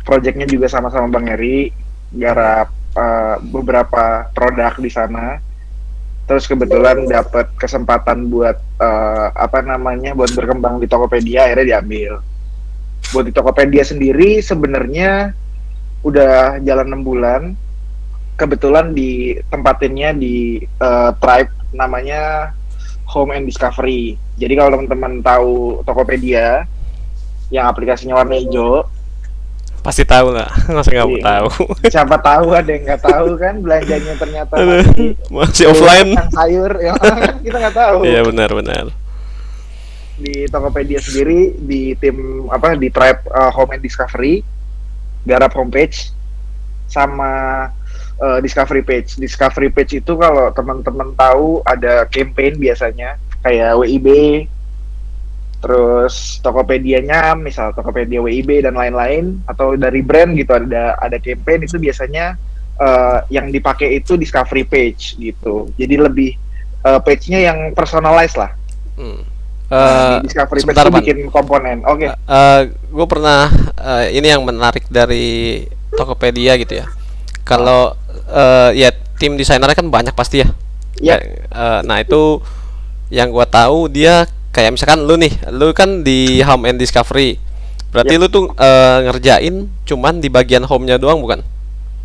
Projectnya juga sama-sama Bang Heri, garap beberapa produk di sana. Terus kebetulan dapat kesempatan buat buat berkembang di Tokopedia, akhirnya diambil. Buat di Tokopedia sendiri sebenarnya udah jalan 6 bulan. Kebetulan ditempatinnya di tribe namanya Home and Discovery. Jadi kalau teman-teman tahu Tokopedia yang aplikasinya warna hijau, pasti tahu lah, masa nggak tahu. Siapa tahu ada yang nggak tahu kan, belanjanya ternyata masih offline. Sayur, ya kita nggak tahu. Iya benar-benar. Di Tokopedia sendiri di tim di tribe Home and Discovery, garap homepage sama discovery page. Discovery page itu kalau teman-teman tahu ada campaign biasanya kayak WIB, terus Tokopedia-nya misal Tokopedia WIB dan lain-lain, atau dari brand gitu ada campaign, itu biasanya yang dipakai itu discovery page gitu. Jadi lebih page-nya yang personalized lah. Di discovery page itu bikin komponen. Oke. Gue pernah ini yang menarik dari Tokopedia gitu ya. Kalau ya tim desainernya kan banyak pasti ya. Iya. Nah itu yang gue tahu dia kayak misalkan lu kan di Home and Discovery, berarti lu tuh ngerjain cuman di bagian home-nya doang bukan?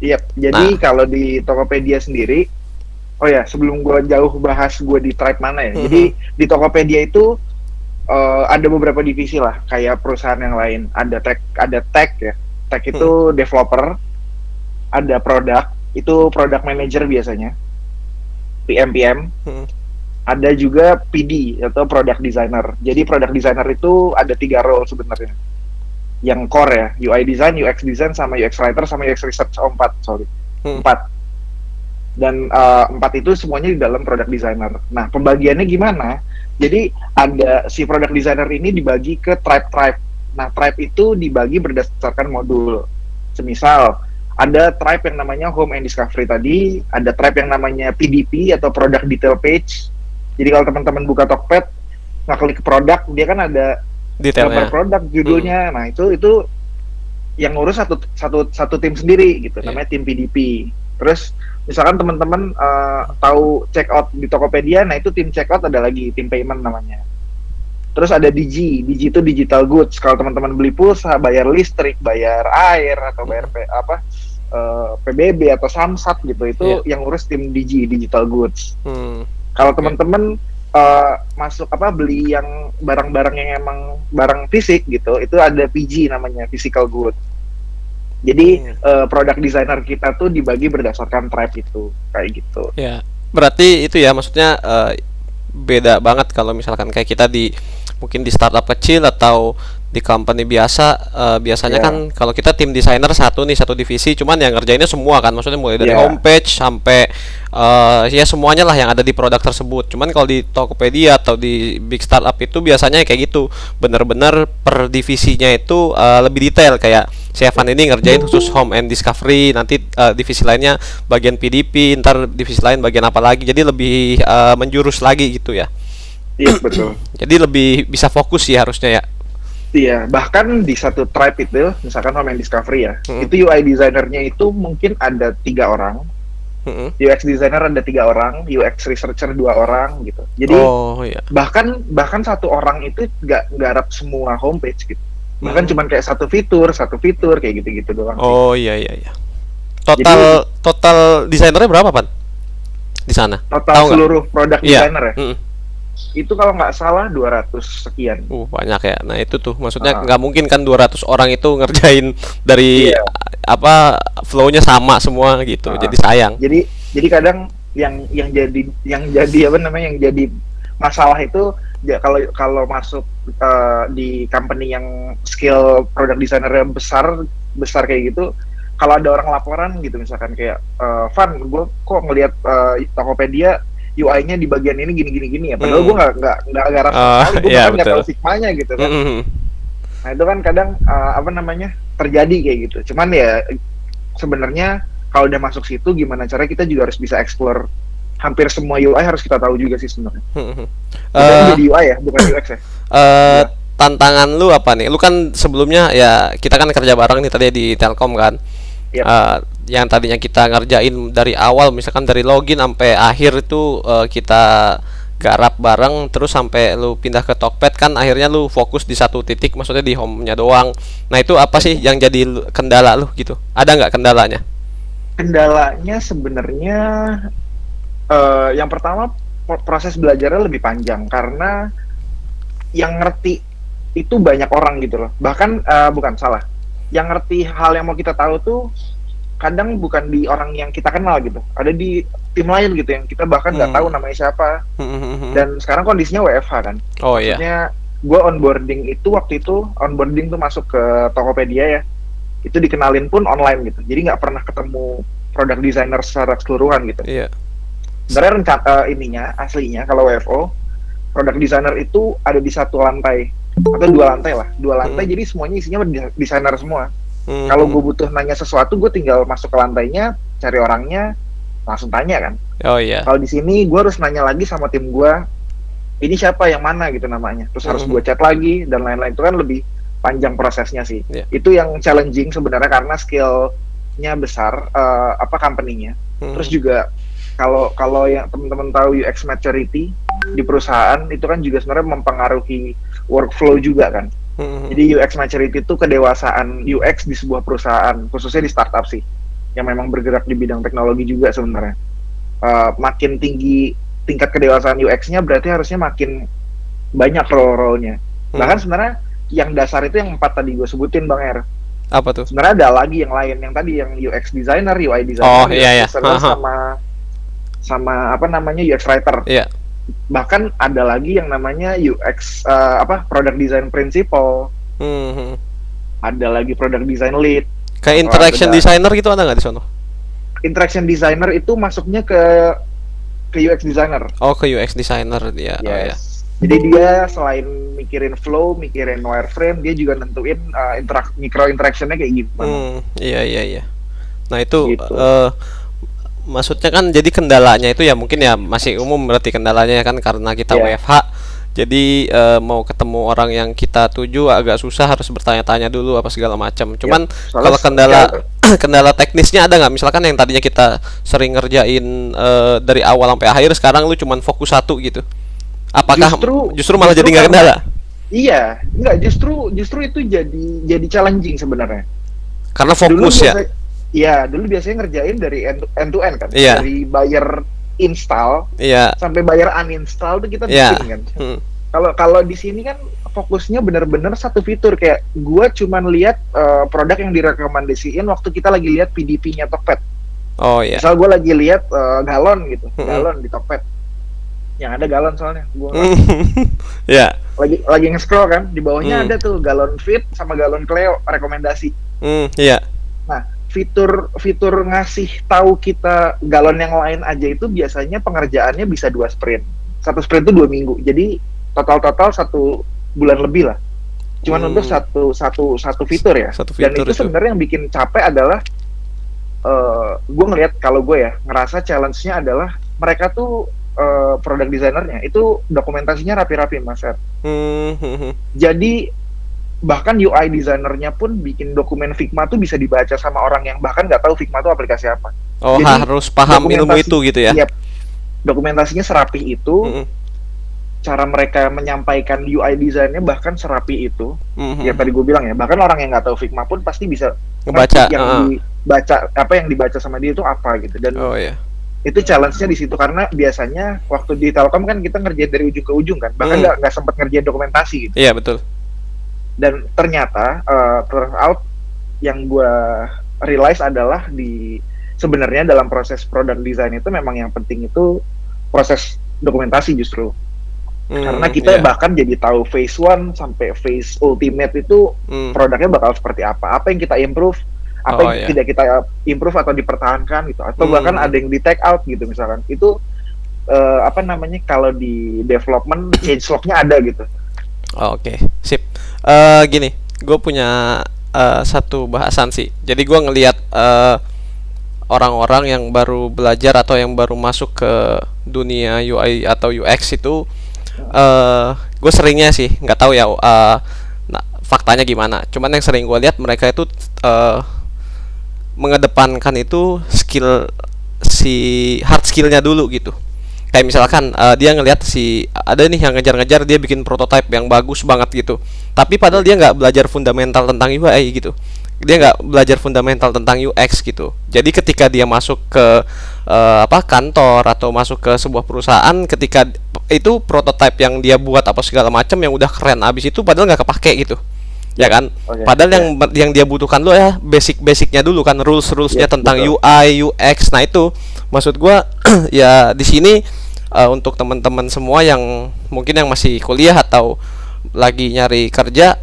Iya. Jadi kalau di Tokopedia sendiri, oh ya sebelum gue jauh bahas gue di tribe mana ya. Jadi di Tokopedia itu ada beberapa divisi lah, kayak perusahaan yang lain. Ada tech ya. Tech itu developer, ada product, itu product manager biasanya, PM. Ada juga PD atau product designer. Jadi product designer itu ada 3 role sebenarnya. Yang core ya, UI design, UX design, sama UX writer, sama UX research. 4. Dan 4 itu semuanya di dalam product designer. Nah, pembagiannya gimana? Jadi ada si product designer ini dibagi ke tribe. Nah, tribe itu dibagi berdasarkan modul. Semisal ada tribe yang namanya Home and Discovery tadi, ada tribe yang namanya PDP atau Product Detail Page. Jadi kalau teman-teman buka Tokped, ngeklik ke produk, dia kan ada gambar produk, judulnya. Nah, itu yang ngurus satu tim sendiri gitu, namanya tim PDP. Terus misalkan teman-teman tahu checkout di Tokopedia, nah itu tim checkout ada lagi, tim payment namanya. Terus ada DG itu digital goods. Kalau teman-teman beli pulsa, bayar listrik, bayar air, atau bayar PBB atau Samsat gitu, itu yang ngurus tim DG, digital goods. Kalau teman-teman masuk beli yang barang-barang yang emang barang fisik gitu, itu ada PG namanya, physical good. Jadi product designer kita tuh dibagi berdasarkan tribe itu, kayak gitu. Ya, berarti itu ya maksudnya beda banget kalau misalkan kayak kita mungkin di startup kecil atau di company biasanya kan kalau kita tim desainer satu divisi, cuman yang ngerjainnya semua kan, maksudnya mulai dari homepage sampai ya semuanya lah yang ada di produk tersebut. Cuman kalau di Tokopedia atau di big startup itu biasanya kayak gitu, bener-bener per divisinya itu lebih detail. Kayak si Evan ini ngerjain khusus Home and Discovery, nanti divisi lainnya bagian PDP, ntar divisi lain bagian apa lagi, jadi lebih menjurus lagi gitu ya. Iya betul. Jadi lebih bisa fokus sih harusnya ya. Iya, bahkan di satu tribe itu, misalkan Home and Discovery ya, itu UI designernya itu mungkin ada 3 orang, UX designer ada 3 orang, UX researcher 2 orang gitu. Jadi bahkan 1 orang itu nggak garap semua homepage gitu. Bahkan cuman kayak satu fitur kayak gitu-gitu doang. Oh iya. Total desainernya berapa, Pan? Di sana? Total seluruh produk designer ya? Itu kalau nggak salah 200 sekian. Banyak ya. Nah itu tuh maksudnya nggak mungkin kan 200 orang itu ngerjain dari flow-nya sama semua gitu. Jadi sayang. Jadi kadang yang jadi masalah itu ya, kalau masuk di company yang skill product designer besar kayak gitu, kalau ada orang laporan gitu misalkan kayak Van, gue kok ngelihat Tokopedia UI-nya di bagian ini gini ya, padahal gue nggak garap sekali, gue kan nggak tahu Figma-nya gitu kan. Nah itu kan kadang terjadi kayak gitu. Cuman ya sebenarnya kalau udah masuk situ, gimana cara kita juga harus bisa explore hampir semua UI, harus kita tahu juga sih sebenarnya. Jadi UI ya, bukan UX ya. tantangan lu apa nih? Lu kan sebelumnya ya kita kan kerja bareng nih tadi di Telkom kan. Yap. Yang tadinya kita ngerjain dari awal misalkan dari login sampai akhir itu kita garap bareng, terus sampai lu pindah ke Tokped kan akhirnya lu fokus di satu titik, maksudnya di home-nya doang. Nah itu apa sih yang jadi kendala lu gitu? Ada nggak kendalanya? Kendalanya sebenarnya yang pertama proses belajarnya lebih panjang karena yang ngerti itu banyak orang gitu loh. Bahkan bukan salah. Yang ngerti hal yang mau kita tahu tuh kadang bukan di orang yang kita kenal gitu. Ada di tim lain gitu yang kita bahkan nggak tahu namanya siapa. Dan sekarang kondisinya WFH kan. Oh iya. Maksudnya gue onboarding itu waktu itu onboarding tuh masuk ke Tokopedia ya. Itu dikenalin pun online gitu. Jadi nggak pernah ketemu product designer secara keseluruhan gitu. Iya. Sebenarnya ininya aslinya kalau WFO product designer itu ada di satu lantai atau dua lantai lah, jadi semuanya isinya desainer semua. Kalau gue butuh nanya sesuatu, gue tinggal masuk ke lantainya, cari orangnya, langsung tanya kan. Oh iya. Kalau di sini gue harus nanya lagi sama tim gue, ini siapa yang mana gitu namanya, terus harus gue chat lagi dan lain-lain. Itu kan lebih panjang prosesnya sih. Itu yang challenging sebenarnya karena skillnya besar, company-nya. Terus juga kalau yang teman-teman tahu UX maturity di perusahaan itu kan juga sebenarnya mempengaruhi workflow juga kan. Jadi UX maturity itu kedewasaan UX di sebuah perusahaan, khususnya di startup sih, yang memang bergerak di bidang teknologi juga sebenarnya. Makin tinggi tingkat kedewasaan UX-nya berarti harusnya makin banyak role-role-nya. Bahkan sebenarnya yang dasar itu yang 4 tadi gue sebutin Bang Er. Apa tuh? Sebenarnya ada lagi yang lain, yang tadi yang UX designer, UI Oh designer, iya. sama apa namanya UX writer. Iya. Bahkan ada lagi yang namanya UX product design principal. Ada lagi product design lead. Kayak interaction designer gitu ada nggak di sono? Interaction designer itu masuknya ke UX designer. Oh, ke UX designer dia. Yes. Oh ya. Jadi dia selain mikirin flow, mikirin wireframe, dia juga nentuin micro interactionnya kayak gimana. Iya. Nah itu Gitu. Maksudnya kan jadi kendalanya itu ya mungkin ya masih umum berarti kendalanya kan karena kita WFH. Jadi mau ketemu orang yang kita tuju agak susah, harus bertanya-tanya dulu apa segala macam. Cuman kalau kendala teknisnya ada nggak? Misalkan yang tadinya kita sering ngerjain dari awal sampai akhir, sekarang lu cuman fokus satu gitu. Apakah justru malah jadi nggak kendala? Iya, nggak, justru itu jadi challenging sebenarnya. Karena fokus ya. Iya, dulu biasanya ngerjain dari end to end kan. Iya. Dari buyer install sampai buyer uninstall tuh kita bikin kan. Kalau di sini kan fokusnya bener-bener satu fitur, kayak gua cuman lihat produk yang direkomendasiin waktu kita lagi lihat PDP-nya Tokped. Oh iya. Misal gua lagi lihat galon gitu, galon di Tokped. Yang ada galon soalnya gua. Iya. Lagi nge-scroll kan, di bawahnya ada tuh galon fit sama galon Cleo rekomendasi. Iya. Nah, fitur ngasih tahu kita galon yang lain aja itu biasanya pengerjaannya bisa 2 sprint. 1 sprint itu 2 minggu. Jadi total 1 bulan lebih lah. Cuman untuk satu fitur ya. Dan itu sebenarnya yang bikin capek adalah gue ngelihat, kalau gue ya ngerasa challenge-nya adalah mereka tuh product designernya itu dokumentasinya rapi-rapi Mas Er. Jadi bahkan UI designernya pun bikin dokumen Figma tuh bisa dibaca sama orang yang bahkan nggak tahu Figma tuh aplikasi apa. Oh, jadi, harus paham ilmu itu gitu ya? Iya, dokumentasinya serapih itu, cara mereka menyampaikan UI desainnya bahkan serapi itu. Ya tadi gue bilang ya, bahkan orang yang nggak tahu Figma pun pasti bisa ngebaca dibaca apa yang dibaca sama dia itu apa gitu. Dan itu challenge-nya di situ, karena biasanya waktu di Telkom kan kita ngerjain dari ujung ke ujung kan, bahkan nggak sempat ngerjain dokumentasi gitu. Iya betul. Dan ternyata turn out yang gue realize adalah sebenarnya dalam proses product design itu memang yang penting itu proses dokumentasi justru. Karena kita bahkan jadi tahu phase 1 sampai phase ultimate itu produknya bakal seperti apa yang kita improve, apa yang tidak kita improve atau dipertahankan gitu, atau bahkan ada yang di take out gitu misalkan. Itu kalau di development change log-nya ada gitu. Oke, sip. Gini, gue punya satu bahasan sih. Jadi gue ngelihat orang-orang yang baru belajar atau yang baru masuk ke dunia UI atau UX itu gue seringnya sih nggak tahu ya, nah, faktanya gimana. Cuman yang sering gue lihat mereka itu mengedepankan itu skill, si hard skillnya dulu gitu. Kayak misalkan dia ngelihat si ada nih yang ngejar-ngejar, dia bikin prototype yang bagus banget gitu, tapi padahal dia nggak belajar fundamental tentang UI gitu, dia nggak belajar fundamental tentang UX gitu. Jadi ketika dia masuk ke kantor atau masuk ke sebuah perusahaan, ketika itu prototype yang dia buat apa segala macam yang udah keren, abis itu padahal nggak kepake gitu, ya kan? Padahal yang dia butuhkan lo ya basic-basicnya dulu kan, rules-rulesnya tentang betul. UI, UX. Nah itu maksud gua ya di sini untuk teman-teman semua yang mungkin yang masih kuliah atau lagi nyari kerja,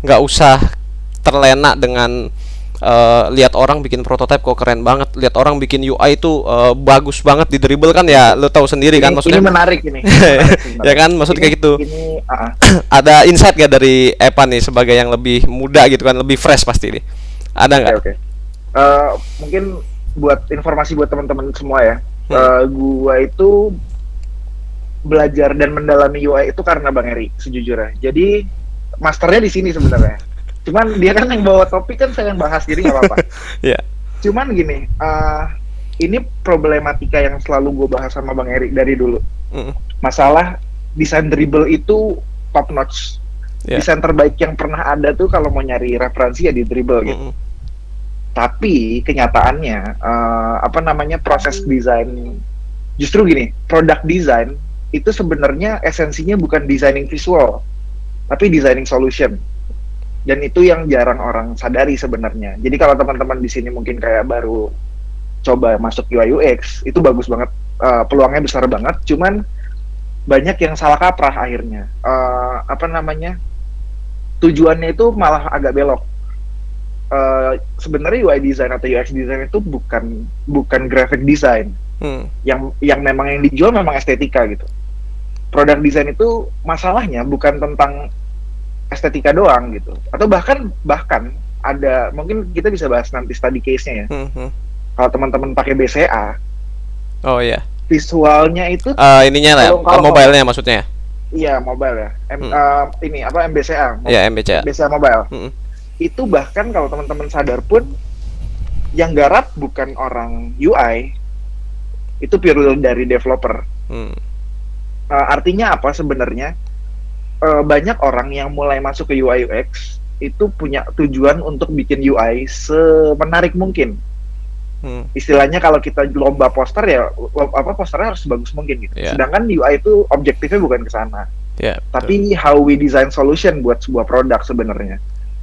nggak usah terlena dengan lihat orang bikin prototype kok keren banget, lihat orang bikin UI itu bagus banget di dribble kan, ya lo tahu sendiri kan maksudnya. Ini menarik ini. Ya kan maksud kayak gitu. Ada insight gak dari Evan nih sebagai yang lebih muda gitu kan, lebih fresh pasti nih, ada nggak? Mungkin buat informasi buat teman-teman semua ya, gua itu belajar dan mendalami UI itu karena Bang Eri sejujurnya. Jadi masternya di sini sebenarnya. Cuman dia kan yang bawa topik, kan saya yang bahas, jadi nggak apa-apa. Yeah. Cuman gini, ini problematika yang selalu gue bahas sama Bang Eri dari dulu. Masalah desain dribble itu top notch. Yeah. Desain terbaik yang pernah ada tuh kalau mau nyari referensi ya di dribble gitu. Tapi kenyataannya, proses desain, justru gini, product design itu sebenarnya esensinya bukan designing visual, tapi designing solution. Dan itu yang jarang orang sadari sebenarnya. Jadi kalau teman-teman di sini mungkin kayak baru coba masuk UI UX, itu bagus banget, peluangnya besar banget. Cuman banyak yang salah kaprah akhirnya. Tujuannya itu malah agak belok. Sebenarnya UI design atau UX design itu bukan graphic design. Yang memang yang dijual memang estetika gitu. Product design itu masalahnya bukan tentang estetika doang gitu, atau bahkan ada, mungkin kita bisa bahas nanti study case-nya ya. Kalau teman-teman pakai BCA, oh iya, visualnya itu ininya lah, mobile-nya maksudnya. Iya, mobile ya. MBCA. Iya, MBCA. BCA mobile. Itu bahkan kalau teman-teman sadar pun yang garap bukan orang UI, itu pure dari developer. Artinya apa sebenarnya? Banyak orang yang mulai masuk ke UI UX itu punya tujuan untuk bikin UI semenarik mungkin. Istilahnya kalau kita lomba poster ya, posternya harus bagus mungkin gitu. Sedangkan UI itu objektifnya bukan ke sana. Tapi how we design solution buat sebuah produk sebenarnya.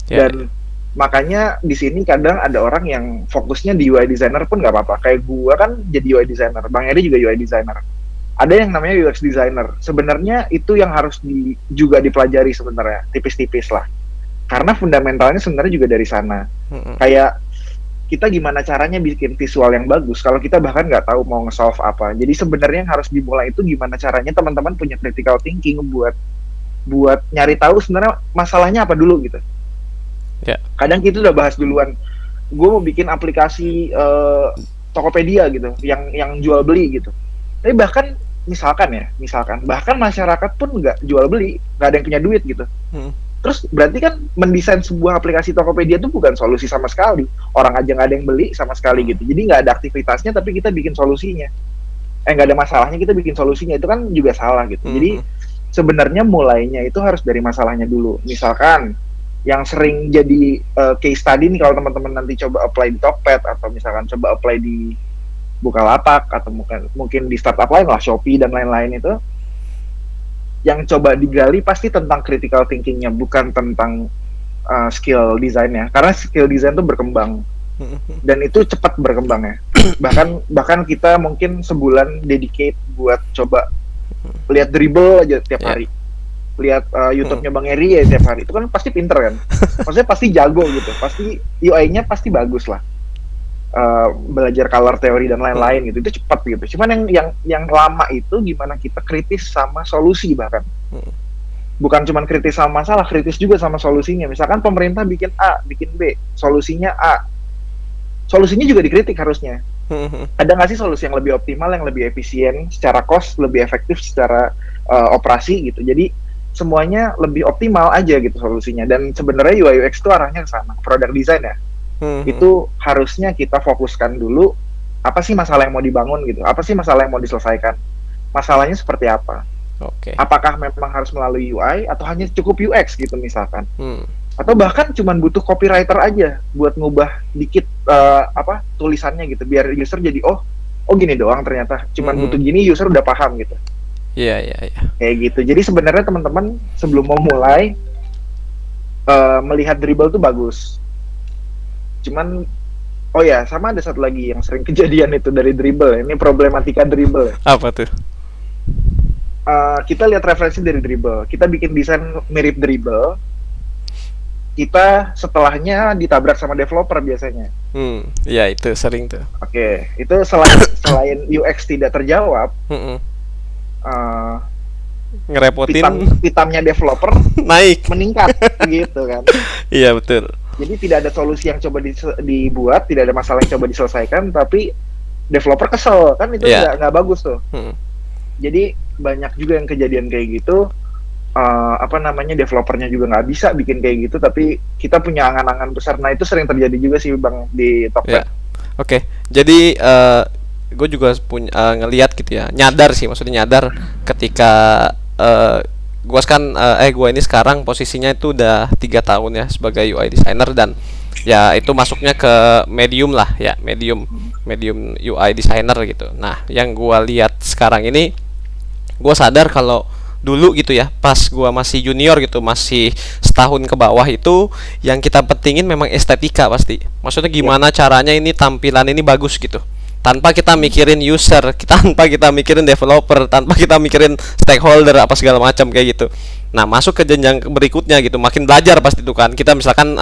Dan makanya di sini kadang ada orang yang fokusnya di UI designer pun nggak apa-apa. Kayak gua kan jadi UI designer, Bang Eri juga UI designer. Ada yang namanya UX designer. Sebenarnya itu yang harus juga dipelajari sebenarnya, tipis-tipis lah. Karena fundamentalnya sebenarnya juga dari sana. Kayak kita gimana caranya bikin visual yang bagus kalau kita bahkan nggak tahu mau nge-solve apa. Jadi sebenarnya yang harus dimulai itu gimana caranya teman-teman punya critical thinking buat nyari tahu sebenarnya masalahnya apa dulu gitu. Kadang kita udah bahas duluan. Gue mau bikin aplikasi Tokopedia gitu, yang jual beli gitu. Tapi bahkan misalkan bahkan masyarakat pun nggak jual beli, nggak ada yang punya duit gitu. Terus berarti kan mendesain sebuah aplikasi Tokopedia itu bukan solusi sama sekali. Orang aja nggak ada yang beli sama sekali gitu. Jadi nggak ada aktivitasnya, tapi kita bikin solusinya. Nggak ada masalahnya, kita bikin solusinya, itu kan juga salah gitu. Jadi sebenarnya mulainya itu harus dari masalahnya dulu. Misalkan yang sering jadi case study nih, kalau teman-teman nanti coba apply di Tokped atau misalkan coba apply di Bukalapak atau mungkin di startup lain lah, Shopee dan lain-lain, itu yang coba digali pasti tentang critical thinking-nya, bukan tentang skill desainnya. Karena skill design itu berkembang dan itu cepat berkembangnya. bahkan kita mungkin sebulan dedicate buat coba lihat dribble aja tiap hari, lihat YouTube-nya Bang Eri ya tiap hari. Itu kan pasti pinter kan, maksudnya pasti jago gitu, pasti UI-nya pasti bagus lah. Belajar color theory dan lain-lain gitu, itu cepat gitu. Cuman yang lama itu gimana kita kritis sama solusi, bahkan bukan cuman kritis sama masalah, kritis juga sama solusinya. Misalkan pemerintah bikin A, bikin B, solusinya A, solusinya juga dikritik harusnya. Ada nggak sih solusi yang lebih optimal, yang lebih efisien secara cost, lebih efektif secara operasi gitu. Jadi semuanya lebih optimal aja gitu solusinya. Dan sebenarnya UI UX itu arahnya ke sana, product design ya. Itu harusnya kita fokuskan dulu apa sih masalah yang mau dibangun gitu, apa sih masalah yang mau diselesaikan, masalahnya seperti apa. Oke. Apakah memang harus melalui UI atau hanya cukup UX gitu misalkan. Atau bahkan cuman butuh copywriter aja buat ngubah dikit tulisannya gitu biar user jadi oh gini doang ternyata cuman butuh gini user udah paham gitu. Iya. Kayak gitu. Jadi sebenarnya teman-teman sebelum mau mulai melihat dribble tuh bagus. Cuman oh ya, sama ada satu lagi yang sering kejadian itu dari dribble. Ini problematika dribble. Apa tuh? Kita lihat referensi dari dribble. Kita bikin desain mirip dribble. Kita setelahnya ditabrak sama developer biasanya. Ya itu sering tuh. Oke, itu selain UX tidak terjawab, ngerepotin, hitamnya developer naik, meningkat, gitu kan? Iya betul. Jadi tidak ada solusi yang coba dibuat, tidak ada masalah yang coba diselesaikan, tapi developer kesel kan itu nggak bagus tuh. Jadi banyak juga yang kejadian kayak gitu. Developernya juga nggak bisa bikin kayak gitu, tapi kita punya angan-angan besar. Nah itu sering terjadi juga sih Bang di Tokped. Oke. Jadi gue juga punya ngelihat gitu ya, nyadar sih, maksudnya nyadar ketika gue ini sekarang posisinya itu udah 3 tahun ya sebagai UI designer, dan ya itu masuknya ke medium lah ya, medium UI designer gitu. Nah yang gue lihat sekarang ini, gue sadar kalau dulu gitu ya, pas gua masih junior gitu, masih setahun ke bawah itu, yang kita pentingin memang estetika pasti. Maksudnya gimana caranya ini tampilan ini bagus gitu. Tanpa kita mikirin user, tanpa kita mikirin developer, tanpa kita mikirin stakeholder apa segala macam kayak gitu. Nah, masuk ke jenjang berikutnya gitu, makin belajar pasti itu kan. Kita misalkan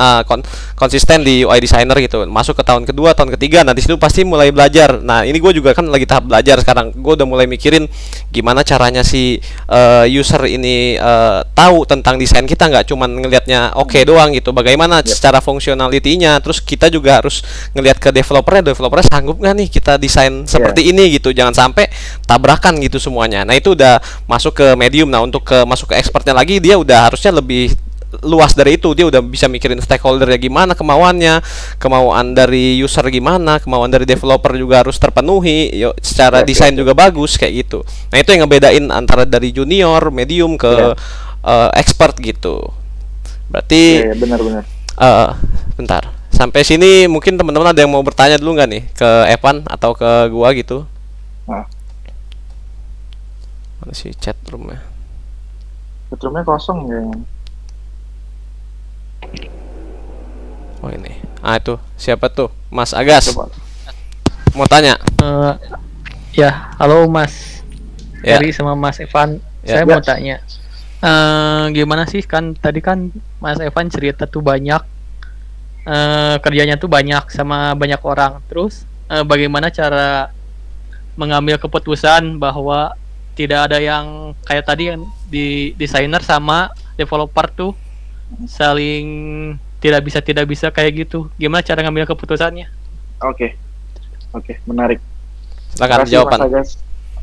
konsisten di UI designer gitu, masuk ke tahun kedua, tahun ketiga, nah di situ pasti mulai belajar. Nah, ini gue juga kan lagi tahap belajar sekarang. Gue udah mulai mikirin gimana caranya si user ini tahu tentang desain kita, nggak cuma ngelihatnya oke doang gitu. Bagaimana secara fungsionalitinya. Terus kita juga harus ngelihat ke developernya sanggup nggak nih kita desain seperti ini gitu. Jangan sampai tabrakan gitu semuanya. Nah, itu udah masuk ke medium. Nah, untuk masuk ke expertnya lagi, dia udah harusnya lebih luas dari itu. Dia udah bisa mikirin stakeholdernya gimana, kemauan dari user gimana, kemauan dari developer juga harus terpenuhi. Secara desain juga bagus kayak gitu. Nah itu yang ngebedain antara dari junior, medium ke expert gitu. Berarti benar-benar. Bentar. Sampai sini mungkin teman-teman ada yang mau bertanya dulu nggak nih ke Evan atau ke gua gitu? Mana sih chat roomnya? Chatroomnya kosong ya. Oh ini. Itu siapa tuh? Mas Agas. Coba. Mau tanya? Ya, halo Mas Eri sama Mas Evan. Saya mau tanya. Gimana sih, kan tadi kan Mas Evan cerita tuh banyak kerjanya tuh banyak sama banyak orang. Terus bagaimana cara mengambil keputusan bahwa tidak ada yang kayak tadi yang di desainer sama developer tuh saling tidak bisa kayak gitu. Gimana cara ngambil keputusannya? Oke, menarik. Silakan jawaban.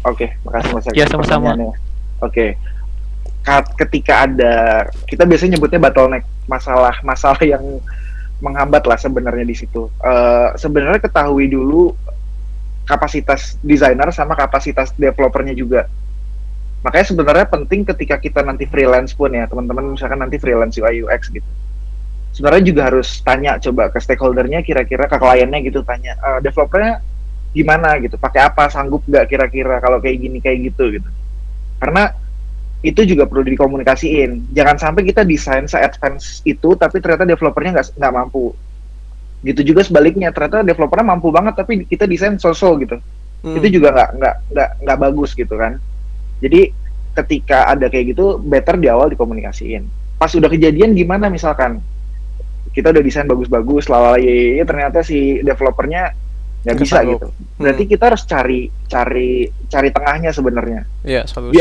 Oke, makasih Mas Agas. Ya, sama-sama. Oke. Ketika ada, kita biasanya nyebutnya bottleneck, masalah yang menghambat lah sebenarnya di situ. Sebenarnya ketahui dulu kapasitas desainer sama kapasitas developernya juga. Makanya sebenarnya penting ketika kita nanti freelance pun ya, teman-teman misalkan nanti freelance UI UX gitu. Sebenarnya juga harus tanya coba ke stakeholdernya, kira-kira ke kliennya gitu, tanya developernya gimana gitu, pakai apa, sanggup nggak kira-kira kalau kayak gini kayak gitu. Karena itu juga perlu dikomunikasiin. Jangan sampai kita desain se-advance itu tapi ternyata developernya nggak mampu. Gitu juga sebaliknya, ternyata developernya mampu banget tapi kita desain so-so gitu. Itu juga nggak bagus gitu kan. Jadi ketika ada kayak gitu, better di awal dikomunikasiin. Pas udah kejadian gimana, misalkan kita udah desain bagus-bagus, lalala, ternyata si developernya nggak bisa gitu. Berarti kita harus cari tengahnya sebenarnya. Solusi.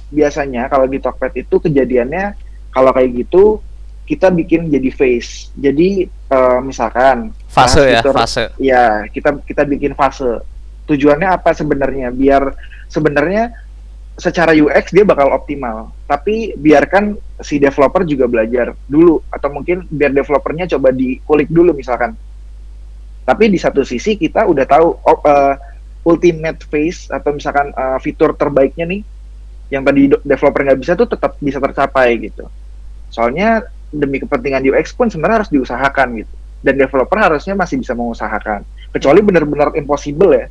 Biasanya kalau di Tokped itu kejadiannya kalau kayak gitu, kita bikin jadi phase. Jadi misalkan fase ya, fase. Ya, kita bikin fase. Tujuannya apa sebenarnya? Biar sebenarnya secara UX dia bakal optimal, tapi biarkan si developer juga belajar dulu, atau mungkin biar developernya coba dikulik dulu misalkan. Tapi di satu sisi kita udah tahu ultimate phase atau misalkan fitur terbaiknya nih, yang tadi developer nggak bisa tuh tetap bisa tercapai gitu. Soalnya demi kepentingan UX pun sebenarnya harus diusahakan gitu, dan developer harusnya masih bisa mengusahakan. Kecuali benar-benar impossible ya.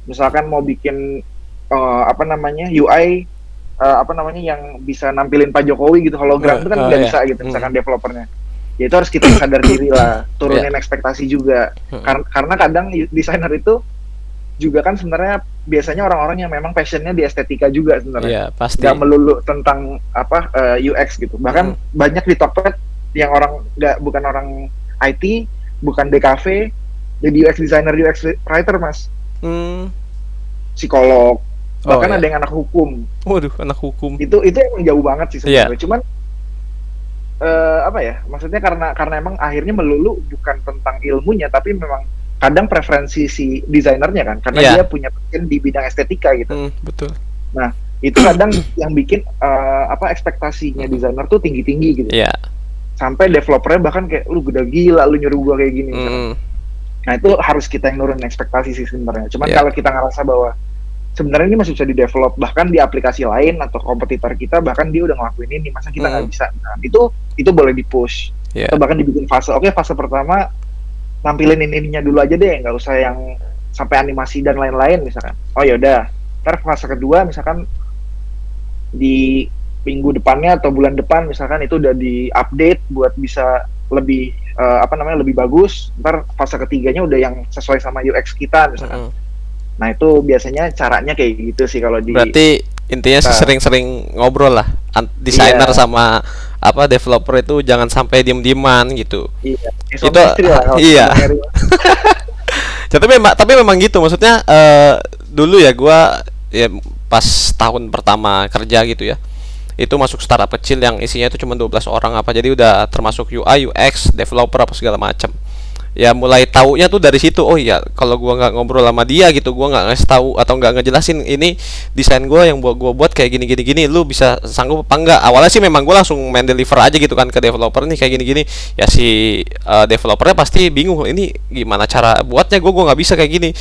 Misalkan mau bikin UI yang bisa nampilin Pak Jokowi gitu, hologram itu kan nggak bisa gitu misalkan developernya. Ya itu harus kita sadar diri lah, turunin ekspektasi juga. Karena kadang desainer itu juga kan sebenarnya biasanya orang-orang yang memang passionnya di estetika juga sebenarnya. Pasti. Nggak melulu tentang UX gitu. Bahkan banyak di Tokped yang bukan orang IT, bukan DKV, jadi UX designer, UX writer, Mas. Psikolog. Bahkan ada yang anak hukum. Waduh, anak hukum. Itu emang jauh banget sih sebenarnya. Cuman maksudnya karena emang akhirnya melulu bukan tentang ilmunya, tapi memang kadang preferensi si desainernya kan, karena dia punya passion di bidang estetika gitu. Betul. Nah, itu kadang yang bikin ekspektasinya desainer tuh tinggi-tinggi gitu. Sampai developernya bahkan kayak lu udah gila lu nyuruh gua kayak gini. Nah, itu harus kita yang nurunin ekspektasi sih sebenarnya. Cuman kalau kita ngerasa bahwa sebenarnya ini masih bisa di-develop, bahkan di aplikasi lain atau kompetitor kita, bahkan dia udah ngelakuin ini, masa kita nggak bisa? Nah, itu boleh di-push. Atau bahkan dibikin fase. Oke, fase pertama nampilin ininya dulu aja deh, nggak usah yang sampai animasi dan lain-lain misalkan. Oh yaudah, ntar fase kedua misalkan di minggu depannya atau bulan depan misalkan itu udah di-update buat bisa lebih lebih bagus. Ntar fase ketiganya udah yang sesuai sama UX kita misalkan. Nah itu biasanya caranya kayak gitu sih kalau di. Berarti intinya sering-sering ngobrol lah desainer sama developer itu, jangan sampai diem-dieman gitu. Itu tapi memang gitu, maksudnya dulu ya gua ya pas tahun pertama kerja gitu ya, itu masuk startup kecil yang isinya itu cuma 12 orang jadi udah termasuk UI, UX, developer apa segala macam. Ya mulai taunya tuh dari situ. Oh iya, kalau gua nggak ngobrol sama dia gitu, gua nggak ngasih tahu atau nggak ngejelasin ini desain gua yang gua buat kayak gini, lu bisa sanggup apa enggak. Awalnya sih memang gua langsung main deliver aja gitu kan ke developer nih kayak gini, ya si developernya pasti bingung, ini gimana cara buatnya, gua nggak bisa kayak gini.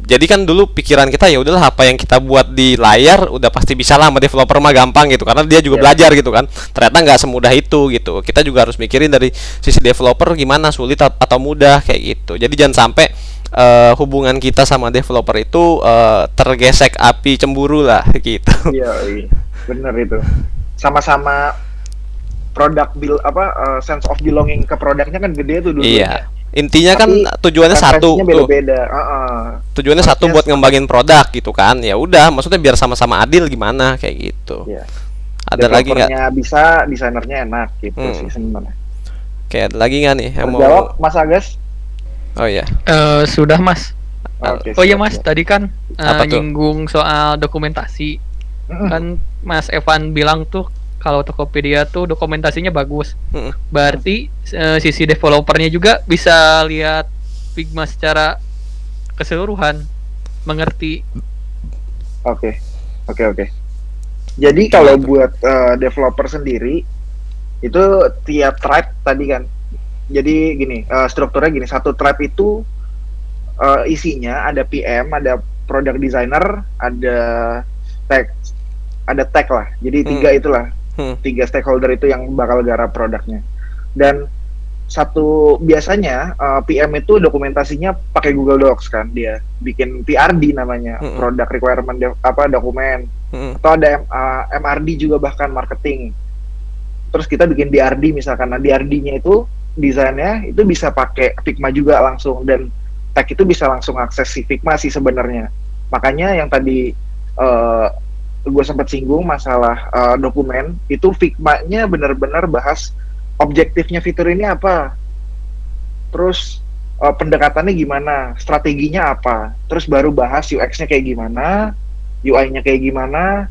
Jadi kan dulu pikiran kita ya udahlah, apa yang kita buat di layar udah pasti bisa lah sama developer mah, gampang gitu, karena dia juga belajar gitu kan. Ternyata nggak semudah itu gitu. Kita juga harus mikirin dari sisi developer gimana, sulit atau mudah kayak gitu. Jadi jangan sampai hubungan kita sama developer itu tergesek api cemburu lah gitu. Iya, bener itu. Sama-sama produk sense of belonging ke produknya kan gede tuh dulu. Iya. Intinya kan tujuannya satu tuh. Tujuannya satu buat ngembangin produk gitu kan. Ya udah, maksudnya biar sama-sama adil gimana kayak gitu. Ada lagi nggak? Bisa, desainernya enak gitu sih sebenarnya. Oke, ada lagi nggak nih yang mau jawab, Mas Agus? Oh iya. Sudah Mas. Oh iya Mas, tadi kan nyinggung soal dokumentasi. Kan Mas Evan bilang tuh kalau Tokopedia tuh dokumentasinya bagus. Berarti sisi developernya juga bisa lihat Figma secara keseluruhan, mengerti. Oke. Jadi kalau buat developer sendiri itu tiap tribe tadi kan. Jadi gini, strukturnya gini, satu tribe itu isinya ada PM, ada product designer, ada tech lah. Jadi tiga itulah. Tiga stakeholder itu yang bakal garap produknya. Dan biasanya PM itu dokumentasinya pakai Google Docs kan, dia bikin PRD namanya, product requirement dokumen, atau ada MRD juga, bahkan marketing. Terus kita bikin DRD misalkan. Nah DRD-nya itu desainnya itu bisa pakai Figma juga langsung, dan tech itu bisa langsung akses si Figma sih sebenarnya. Makanya yang tadi gue sempat singgung masalah dokumen, itu Figma-nya benar-benar bahas objektifnya fitur ini apa, terus pendekatannya gimana, strateginya apa, terus baru bahas UX-nya kayak gimana, UI-nya kayak gimana,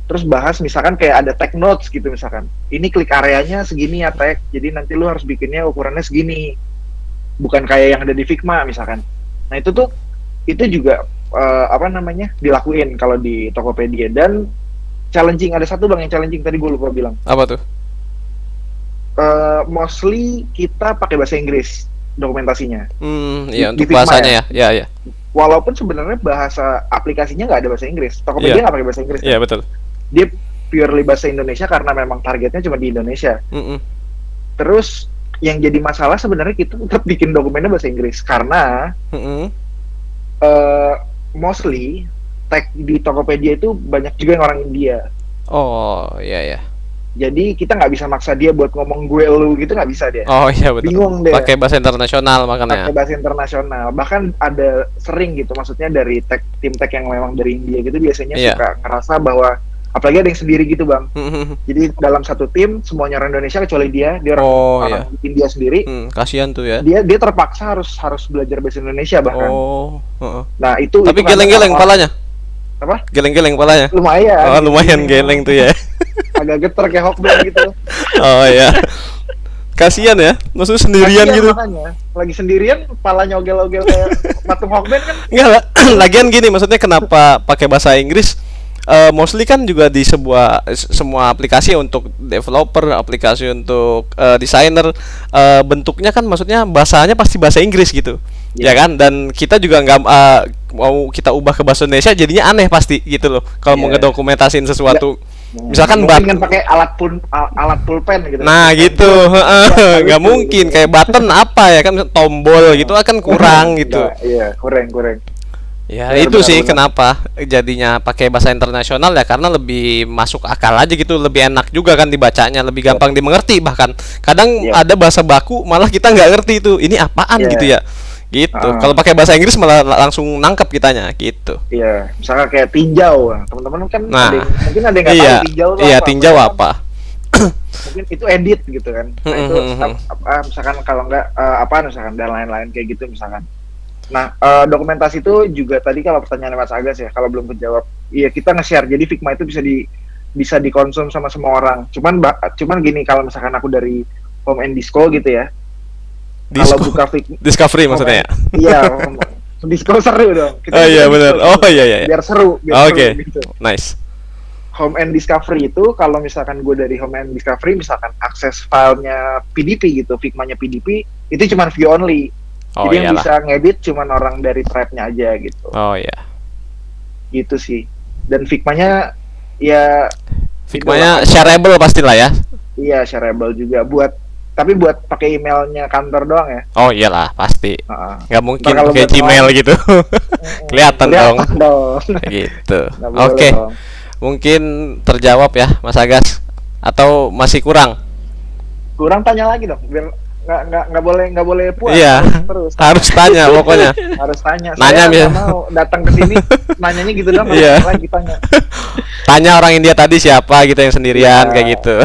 Terus bahas misalkan kayak ada tag notes gitu misalkan. Ini klik areanya segini ya tag, jadi nanti lu harus bikinnya ukurannya segini. Bukan kayak yang ada di Figma misalkan. Nah itu juga dilakuin kalau di Tokopedia. Dan challenging, ada satu bang yang challenging tadi gue lupa bilang. Apa tuh? Mostly kita pakai bahasa Inggris dokumentasinya. Iya untuk bahasanya ya. Ya. Walaupun sebenarnya bahasa aplikasinya nggak ada bahasa Inggris. Tokopedia nggak pakai bahasa Inggris. Iya betul. Dia purely bahasa Indonesia karena memang targetnya cuma di Indonesia. Terus yang jadi masalah sebenarnya kita tetap bikin dokumennya bahasa Inggris karena mostly tag di Tokopedia itu banyak juga yang orang India. Oh iya. Jadi kita nggak bisa maksa dia buat ngomong gue lu gitu, nggak bisa dia. Oh iya betul. Bingung deh. Pakai bahasa internasional makanya. Pakai bahasa internasional. Bahkan ada sering gitu, maksudnya dari tim tag yang memang dari India gitu biasanya suka ngerasa bahwa apalagi ada yang sendiri gitu bang. Jadi dalam satu tim semuanya orang Indonesia kecuali dia orang India sendiri. Kasihan tuh ya. Dia terpaksa harus belajar bahasa Indonesia bahkan. Nah itu. Tapi geleng-geleng kepalanya. Apa? Geleng-geleng kepalanya. Lumayan. Oh lumayan geleng tuh ya. Agak geter kayak Hawkman gitu. Oh ya. Kasihan ya, maksudnya sendirian gitu. Makanya. Lagi sendirian, kepalanya ogel-ogel kayak patung Hawkman kan. Enggak lah, lagian gini, maksudnya kenapa pakai bahasa Inggris? Mostly kan juga di semua aplikasi untuk developer, aplikasi untuk desainer, bentuknya kan maksudnya bahasanya pasti bahasa Inggris gitu. Ya kan, dan kita juga nggak mau kita ubah ke bahasa Indonesia jadinya aneh pasti gitu loh kalau mau ngedokumentasin sesuatu. Misalkan kan pakai alat pulpen gitu. Nah gitu, nggak mungkin kayak button apa ya kan, tombol gitu akan kurang gitu. Iya kurang. Ya itu sih kenapa jadinya pakai bahasa internasional ya, karena lebih masuk akal aja gitu, lebih enak juga kan dibacanya, lebih gampang dimengerti. Bahkan kadang ada bahasa baku malah kita nggak ngerti itu ini apaan gitu ya. Gitu. Kalau pakai bahasa Inggris malah langsung nangkep kitanya gitu. Iya, misalnya kayak tinjau, teman-teman kan mungkin ada yang nggak tahu tinjau itu apa. Tinjau apa? Mungkin itu edit gitu kan. Nah, itu misalkan kalau nggak misalkan dan lain-lain kayak gitu misalkan. Nah, dokumentasi itu juga tadi kalau pertanyaan Mas Agas ya, kalau belum kejawab, iya kita nge-share. Jadi Figma itu bisa dikonsum sama semua orang. Cuman gini, kalau misalkan aku dari Home and Disco gitu ya. Kalau buka Discovery maksudnya ya? Iya, Disco seru dong. Iya benar. Oh iya. Biar seru. Oke. Gitu. Nice. Home and Discovery itu kalau misalkan gue dari Home and Discovery misalkan akses filenya PDP gitu, Figma-nya PDP itu cuma view only. Jadi yang bisa ngedit cuma orang dari tribe-nya aja gitu. Oh iya. Gitu sih. Dan Figma-nya ya shareable pastilah ya. Iya, shareable juga tapi buat pakai emailnya kantor doang ya. Oh iyalah pasti. Nggak mungkin pakai Gmail gitu. Kelihatan dong. Gitu. Oke. Mungkin terjawab ya Mas Agas atau masih kurang? Kurang, tanya lagi dong biar nggak boleh puas. Iya. Terus harus tanya pokoknya. Harus tanya. Nanya saya mau datang ke sini nanyanya gitu dong. Lagi tanya. Tanya orang India tadi siapa gitu yang sendirian kayak gitu.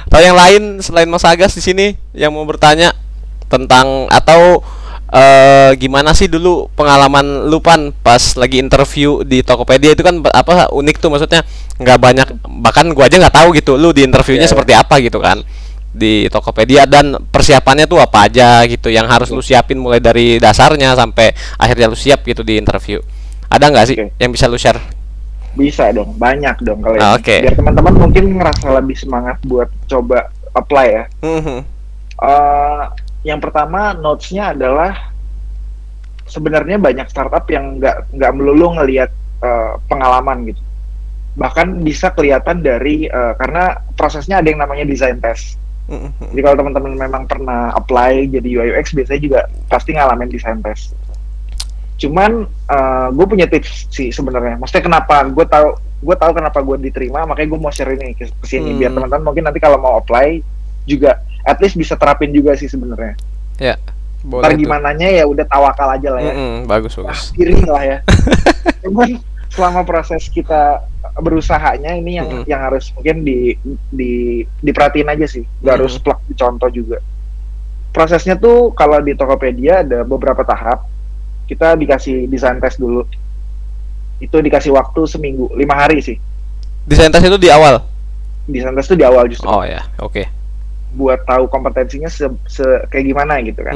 Atau yang lain selain Mas Agas di sini yang mau bertanya tentang atau gimana sih dulu pengalaman lu Pan pas lagi interview di Tokopedia itu kan unik tuh, maksudnya nggak banyak, bahkan gua aja nggak tahu gitu lu di interviewnya seperti apa gitu kan di Tokopedia, dan persiapannya tuh apa aja gitu yang harus lu siapin mulai dari dasarnya sampai akhirnya lu siap gitu di interview. Ada nggak sih yang bisa lu share? Bisa dong, banyak dong kalau ini. Biar teman-teman mungkin ngerasa lebih semangat buat coba apply ya. Yang pertama notes-nya adalah sebenarnya banyak startup yang nggak melulu ngelihat pengalaman gitu. Bahkan bisa kelihatan dari karena prosesnya ada yang namanya design test. Jadi kalau teman-teman memang pernah apply jadi UI UX biasanya juga pasti ngalamin design test. Cuman gue punya tips sih sebenarnya. Maksudnya kenapa gue tahu kenapa gue diterima, makanya gue mau share ini ke sini biar teman-teman mungkin nanti kalau mau apply juga at least bisa terapin juga sih sebenarnya. Ya. Ntar gimananya ya udah tawakal aja lah ya. Bagus. Piring lah ya. Cuman selama proses kita berusahanya ini yang harus mungkin diperhatiin aja sih. Gak harus plug contoh juga. Prosesnya tuh kalau di Tokopedia ada beberapa tahap. Kita dikasih design test dulu. Itu dikasih waktu seminggu, 5 hari sih. Desain test itu di awal? Desain test itu di awal justru. Oh ya, oke. Buat tahu kompetensinya kayak gimana gitu kan.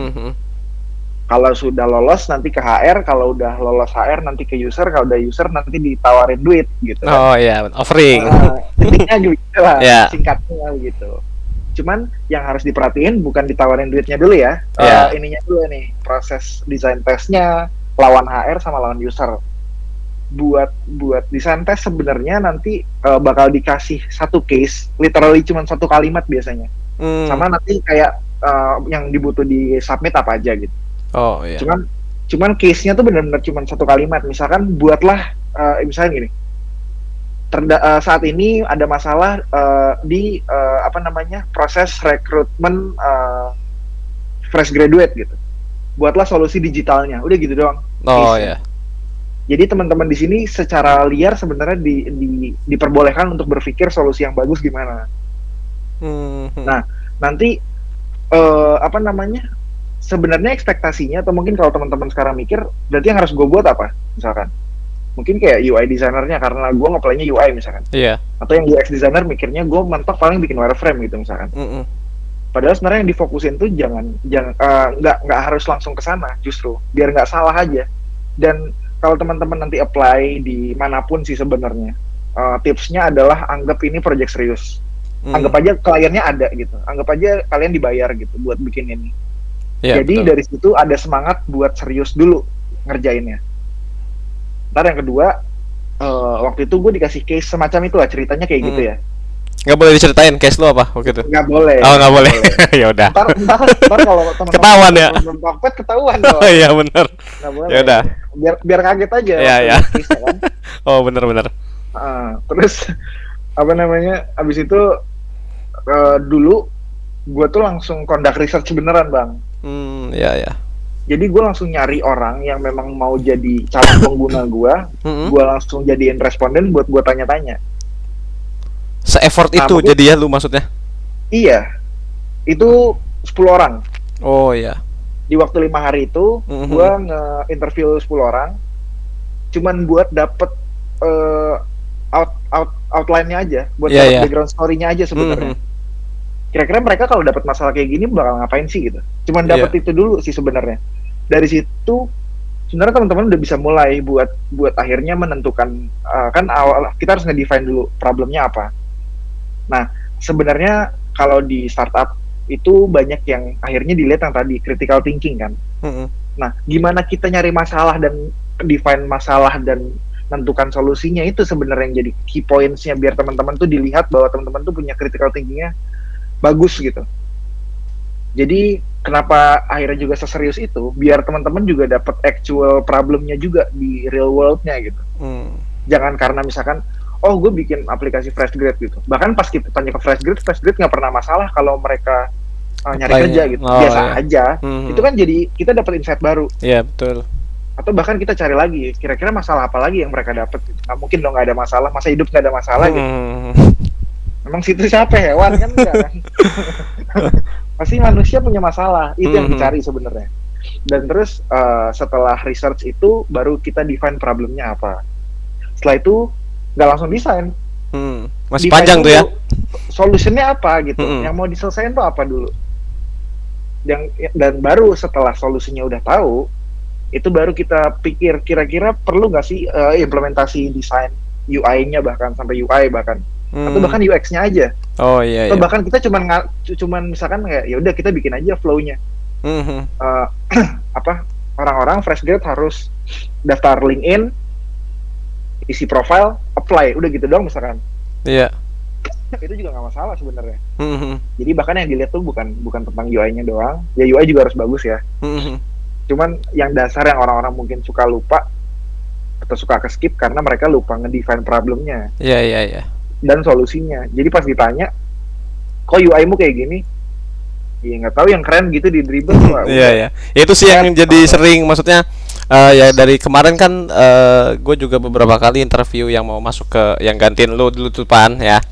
Kalau sudah lolos nanti ke HR, kalau udah lolos HR nanti ke user, kalau udah user nanti ditawarin duit gitu kan. Oh iya, offering. Intinya gitu lah, Yeah. singkatnya gitu. Cuman yang harus diperhatiin bukan ditawarin duitnya dulu ya. Yeah. Ininya dulu nih, proses desain testnya lawan HR sama lawan user. Buat desain test sebenarnya nanti bakal dikasih satu case, literally cuma satu kalimat biasanya. Sama nanti kayak yang dibutuh di submit apa aja gitu. Oh iya. Cuman case-nya tuh benar-benar cuma satu kalimat. Misalkan buatlah misalnya gini. Saat ini ada masalah di proses rekrutmen fresh graduate gitu. Buatlah solusi digitalnya. Udah gitu doang. Oh iya. Jadi teman-teman di sini secara liar sebenarnya diperbolehkan untuk berpikir solusi yang bagus gimana. Nah, nanti sebenarnya ekspektasinya, atau mungkin kalau teman-teman sekarang mikir, berarti yang harus gue buat apa? Misalkan, mungkin kayak UI designernya karena gue nge-play-nya UI misalkan. Iya. Atau yang UX designer mikirnya gue mentok paling bikin wireframe gitu misalkan. Padahal sebenarnya yang difokusin tuh nggak harus langsung ke sana, justru biar nggak salah aja. Dan kalau teman-teman nanti apply di manapun sih sebenarnya, tipsnya adalah anggap ini project serius. Anggap aja kliennya ada gitu. Anggap aja kalian dibayar gitu buat bikin ini. Yeah, jadi betul. dari situ ada semangat buat serius dulu ngerjainnya. Ntar yang kedua, waktu itu gue dikasih case semacam itu lah, ceritanya kayak gitu ya. Nggak boleh diceritain case lu apa waktu itu? Nggak boleh. Oh nggak boleh. Ya udah. Ntar kalau teman-teman Ketahuan ya. Pakpet ketahuan dong. Oh iya benar. Nggak boleh. Ya udah. Biar kaget aja. Iya iya. Kan? Oh benar. Terus abis itu dulu gue tuh langsung conduct research beneran bang. Iya. Jadi gue langsung nyari orang yang memang mau jadi calon pengguna gue. Gue langsung jadiin responden buat gue tanya-tanya. Se-effort itu mungkin, jadi ya lu maksudnya? Iya. Itu 10 orang. Oh iya. Di waktu 5 hari itu gue nge-interview 10 orang. Cuman buat dapet outline-nya aja, buat dapet background story-nya aja sebenarnya. Kira-kira mereka kalau dapat masalah kayak gini bakal ngapain sih gitu. Cuman dapat itu dulu sih sebenarnya. Dari situ sebenarnya teman-teman udah bisa mulai buat akhirnya menentukan kan awal kita harus nge-define dulu problemnya apa. Nah, sebenarnya kalau di startup itu banyak yang akhirnya dilihat yang tadi critical thinking kan. Nah, gimana kita nyari masalah dan define masalah dan menentukan solusinya, itu sebenarnya yang jadi key points-nya biar teman-teman tuh dilihat bahwa teman-teman tuh punya critical thinking-nya bagus gitu. Jadi kenapa akhirnya juga seserius itu, biar teman-teman juga dapat actual problemnya juga di real world-nya gitu. Jangan karena misalkan, oh gue bikin aplikasi fresh grade gitu. Bahkan pas kita tanya ke fresh grade nggak pernah masalah kalau mereka nyari kerja gitu. Biasa aja. Itu kan jadi kita dapat insight baru. Iya betul. Atau bahkan kita cari lagi, kira-kira masalah apa lagi yang mereka dapat gitu. Nggak mungkin dong nggak ada masalah, masa hidup nggak ada masalah gitu. Emang situ siapa hewan kan enggak kan? Pasti manusia punya masalah, itu yang dicari sebenarnya. Dan terus setelah research itu baru kita define problemnya apa. Setelah itu nggak langsung desain. Masih panjang tuh ya. Solutionnya apa gitu? Yang mau diselesaikan tuh apa dulu? Dan baru setelah solusinya udah tahu, itu baru kita pikir kira-kira perlu nggak sih implementasi desain UI-nya bahkan sampai UI bahkan. Atau bahkan UX-nya aja. Oh iya. Atau bahkan kita cuman misalkan kayak ya udah kita bikin aja flow-nya. Orang-orang fresh grade harus daftar LinkedIn, isi profile, apply, udah gitu doang misalkan. Iya. Itu juga nggak masalah sebenarnya. Jadi bahkan yang dilihat tuh bukan tentang UI-nya doang. Ya UI juga harus bagus ya. Cuman yang dasar yang orang-orang mungkin suka lupa atau suka ke-skip karena mereka lupa nge-define problemnya. Iya. Dan solusinya. Jadi pas ditanya, kok UI-mu kayak gini? Ya nggak tahu, yang keren gitu di dribble. Iya. Itu sih yang jadi sering, maksudnya ya dari kemarin kan gue juga beberapa kali interview yang mau masuk ke yang gantiin lu dulu tuh Pan ya.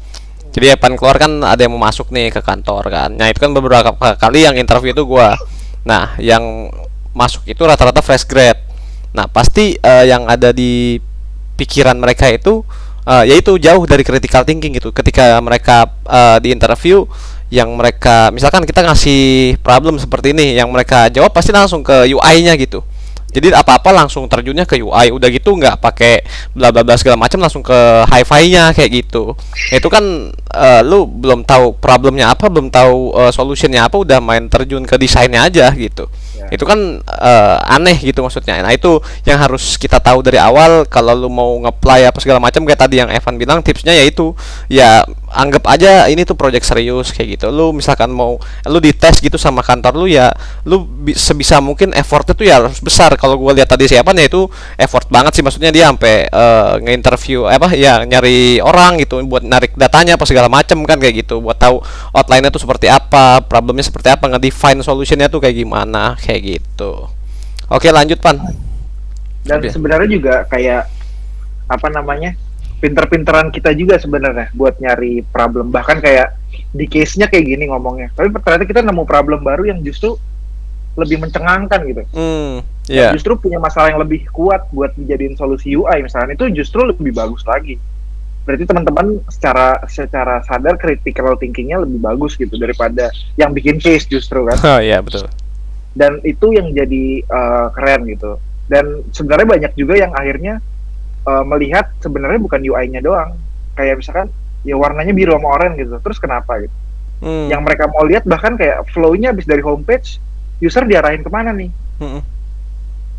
Jadi ya Pan keluar kan ada yang mau masuk nih ke kantor kan. Nah itu kan beberapa kali yang interview itu gue. Nah yang masuk itu rata-rata fresh grade. Nah pasti yang ada di pikiran mereka itu yaitu jauh dari critical thinking gitu. Ketika mereka di interview, yang mereka misalkan kita ngasih problem seperti ini, yang mereka jawab pasti langsung ke UI-nya gitu. Jadi apa-apa langsung terjunnya ke UI, udah gitu nggak pakai bla bla bla segala macam, langsung ke hi-fi-nya kayak gitu. Itu kan lu belum tahu problemnya apa, belum tahu solutionnya apa, udah main terjun ke desainnya aja gitu. Itu kan aneh gitu maksudnya. Nah itu yang harus kita tahu dari awal kalau lu mau nge-apply apa segala macam. Kayak tadi yang Evan bilang, tipsnya yaitu ya anggap aja ini tuh project serius kayak gitu. Lu misalkan mau lu dites gitu sama kantor lu, ya lu sebisa mungkin effortnya tuh ya harus besar. Kalau gue lihat tadi siapa ya itu effort banget sih, maksudnya dia sampai nge-interview apa ya, nyari orang gitu buat narik datanya apa segala macam kan kayak gitu, buat tahu outline-nya tuh seperti apa, problemnya seperti apa, nge-define solutionnya tuh kayak gimana kayak gitu. Oke, lanjut Pan. Dan sebenarnya juga kayak apa namanya, pinter-pinteran kita juga sebenarnya buat nyari problem. Bahkan kayak di case-nya kayak gini ngomongnya, tapi ternyata kita nemu problem baru yang justru lebih mencengangkan gitu. Justru punya masalah yang lebih kuat buat dijadiin solusi UI misalnya, itu justru lebih bagus lagi. Berarti teman-teman secara sadar critical thinkingnya lebih bagus gitu daripada yang bikin case justru kan. Oh iya, betul. Dan itu yang jadi keren gitu. Dan sebenarnya banyak juga yang akhirnya melihat sebenarnya bukan UI-nya doang. Kayak misalkan ya warnanya biru sama oranye gitu. Terus kenapa gitu? Yang mereka mau lihat bahkan kayak flow-nya habis dari homepage, user diarahin kemana nih?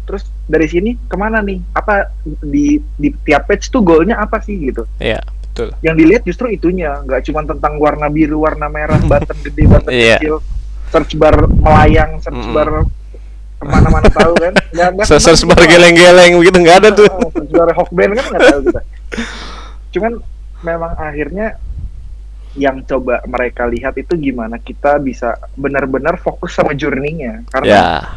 Terus dari sini kemana nih? Apa di tiap page tuh goalnya apa sih gitu? Iya, betul. Yang dilihat justru itunya, nggak cuma tentang warna biru, warna merah, button gede, button kecil, search bar melayang, search bar kemana-mana tahu kan? Search bar geleng-geleng begitu nggak ada tuh. Search bar Hawkband kan nggak tahu kita. Cuman memang akhirnya yang coba mereka lihat itu gimana kita bisa benar-benar fokus sama journey-nya, karena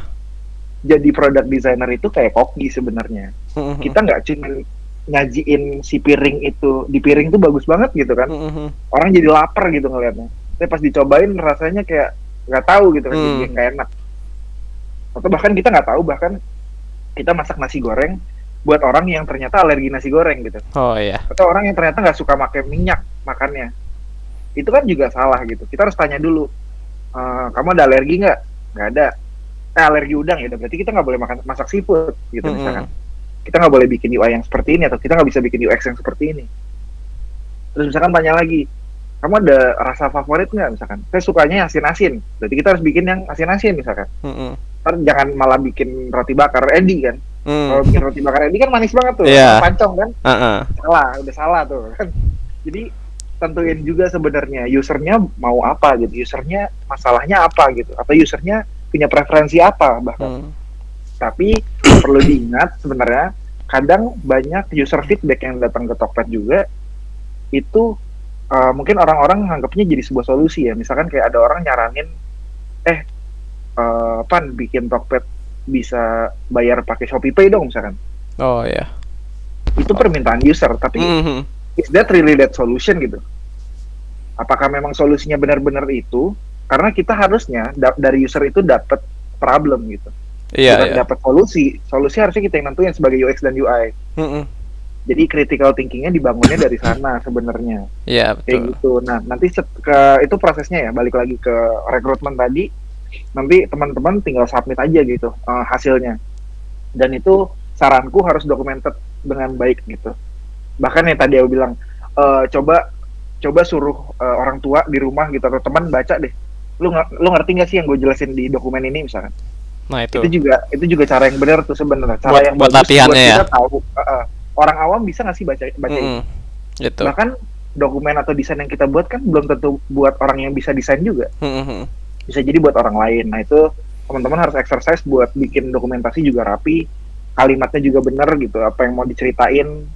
jadi product designer itu kayak koki sebenarnya. Kita nggak cuma nyajiin si piring itu, di piring itu bagus banget gitu kan. Orang jadi lapar gitu ngeliatnya. Tapi pas dicobain rasanya kayak nggak tahu gitu kan, jadi nggak enak. Atau bahkan kita nggak tahu, bahkan kita masak nasi goreng buat orang yang ternyata alergi nasi goreng gitu. Oh iya. Atau orang yang ternyata nggak suka pakai minyak makannya. Itu kan juga salah gitu. Kita harus tanya dulu, kamu ada alergi nggak? Nggak ada. Alergi udang ya udah, berarti kita nggak boleh masak seafood gitu misalkan. Kita nggak boleh bikin UI yang seperti ini, atau kita nggak bisa bikin UX yang seperti ini. Terus misalkan tanya lagi, kamu ada rasa favorit nggak misalkan? Saya sukanya asin-asin, berarti kita harus bikin yang asin-asin misalkan. Ntar jangan malah bikin roti bakar Edi kan. Kalau bikin roti bakar Edi kan manis banget tuh, pancong kan. Udah salah tuh kan. Jadi tentuin juga sebenarnya usernya mau apa gitu, usernya masalahnya apa gitu, atau usernya punya preferensi apa bahkan. Tapi perlu diingat sebenarnya kadang banyak user feedback yang datang ke Tokped juga itu mungkin orang-orang nganggapnya jadi sebuah solusi ya. Misalkan kayak ada orang nyaranin, Pan bikin Tokped bisa bayar pakai Shopee Pay dong misalkan. Oh ya. Itu permintaan user, tapi is that really that solution gitu? Apakah memang solusinya benar-benar itu? Karena kita harusnya dari user itu dapat problem gitu. Bukan dapat solusi. Solusi harusnya kita yang nentuin sebagai UX dan UI. Jadi critical thinkingnya dibangunnya dari sana sebenarnya. Iya, betul. Kayak gitu. Nah, nanti itu prosesnya ya, balik lagi ke rekrutmen tadi. Nanti teman-teman tinggal submit aja gitu hasilnya. Dan itu saranku harus documented dengan baik gitu. Bahkan yang tadi aku bilang, coba suruh orang tua di rumah gitu atau teman baca deh. Lu ngerti nggak sih yang gue jelasin di dokumen ini misalkan? Nah itu juga cara yang benar tuh sebenarnya. Cara yang buat bagus latihannya buat kita tahu. Orang awam bisa nggak sih baca ini? Gitu. Bahkan dokumen atau desain yang kita buat kan belum tentu buat orang yang bisa desain juga. Bisa jadi buat orang lain. Nah itu teman-teman harus exercise buat bikin dokumentasi juga rapi, kalimatnya juga benar gitu, apa yang mau diceritain,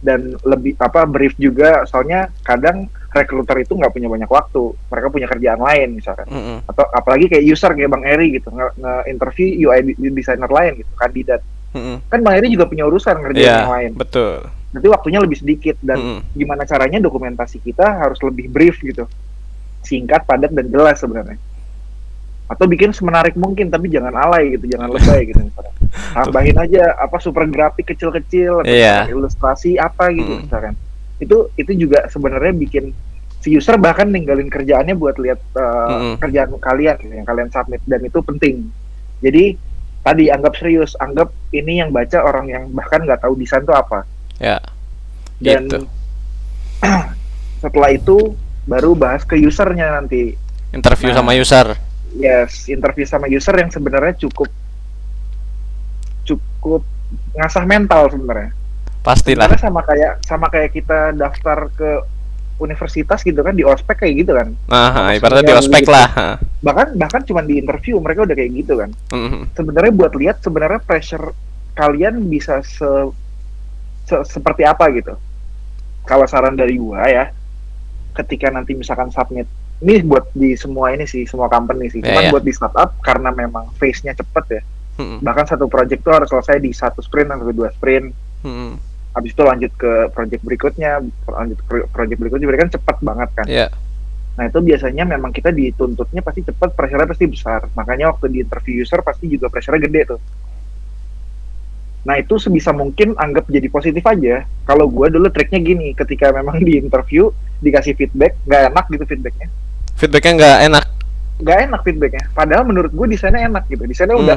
dan lebih brief juga, soalnya kadang recruiter itu nggak punya banyak waktu, mereka punya kerjaan lain misalkan, atau apalagi kayak user kayak Bang Eri gitu nge-interview UI designer lain gitu, kandidat, kan Bang Eri juga punya urusan kerjaan yang lain, betul. Nanti waktunya lebih sedikit, dan gimana caranya dokumentasi kita harus lebih brief gitu, singkat, padat, dan jelas sebenarnya. atau bikin semenarik mungkin tapi jangan alay gitu, jangan lebay gitu misalnya. Tambahin aja apa super grafik kecil-kecil atau ilustrasi apa gitu misalkan. Itu juga sebenarnya bikin si user bahkan ninggalin kerjaannya buat lihat kerjaan kalian yang kalian submit, dan itu penting. Jadi tadi anggap serius, anggap ini yang baca orang yang bahkan nggak tahu desain itu apa. Ya. Dan Gitu. Setelah itu baru bahas ke usernya nanti. Interview sama user. Yes, interview sama user yang sebenarnya cukup ngasah mental sebenarnya. Pastilah. Sebenarnya sama kayak kita daftar ke universitas gitu kan, di ospek kayak gitu kan. Nah, ibaratnya di ospek gitu. lah. Bahkan cuma di interview mereka udah kayak gitu kan. Sebenarnya buat lihat sebenarnya pressure kalian bisa seperti apa gitu. Kalau saran dari gua ya, ketika nanti misalkan submit, ini buat di semua ini sih, semua company sih. Cuman buat di startup karena memang phase-nya cepet ya. Bahkan satu project tuh harus selesai di 1 sprint atau 2 sprint. Habis itu lanjut ke project berikutnya berarti kan cepat banget kan. Nah itu biasanya memang kita dituntutnya pasti cepat, pressure-nya pasti besar. Makanya waktu di interview user pasti juga pressure-nya gede tuh. Nah itu sebisa mungkin anggap jadi positif aja. Kalau gue dulu triknya gini, ketika memang di interview dikasih feedback, nggak enak gitu feedbacknya. Feedbacknya nggak enak? Nggak enak feedbacknya. Padahal menurut gue desainnya enak gitu. Desainnya udah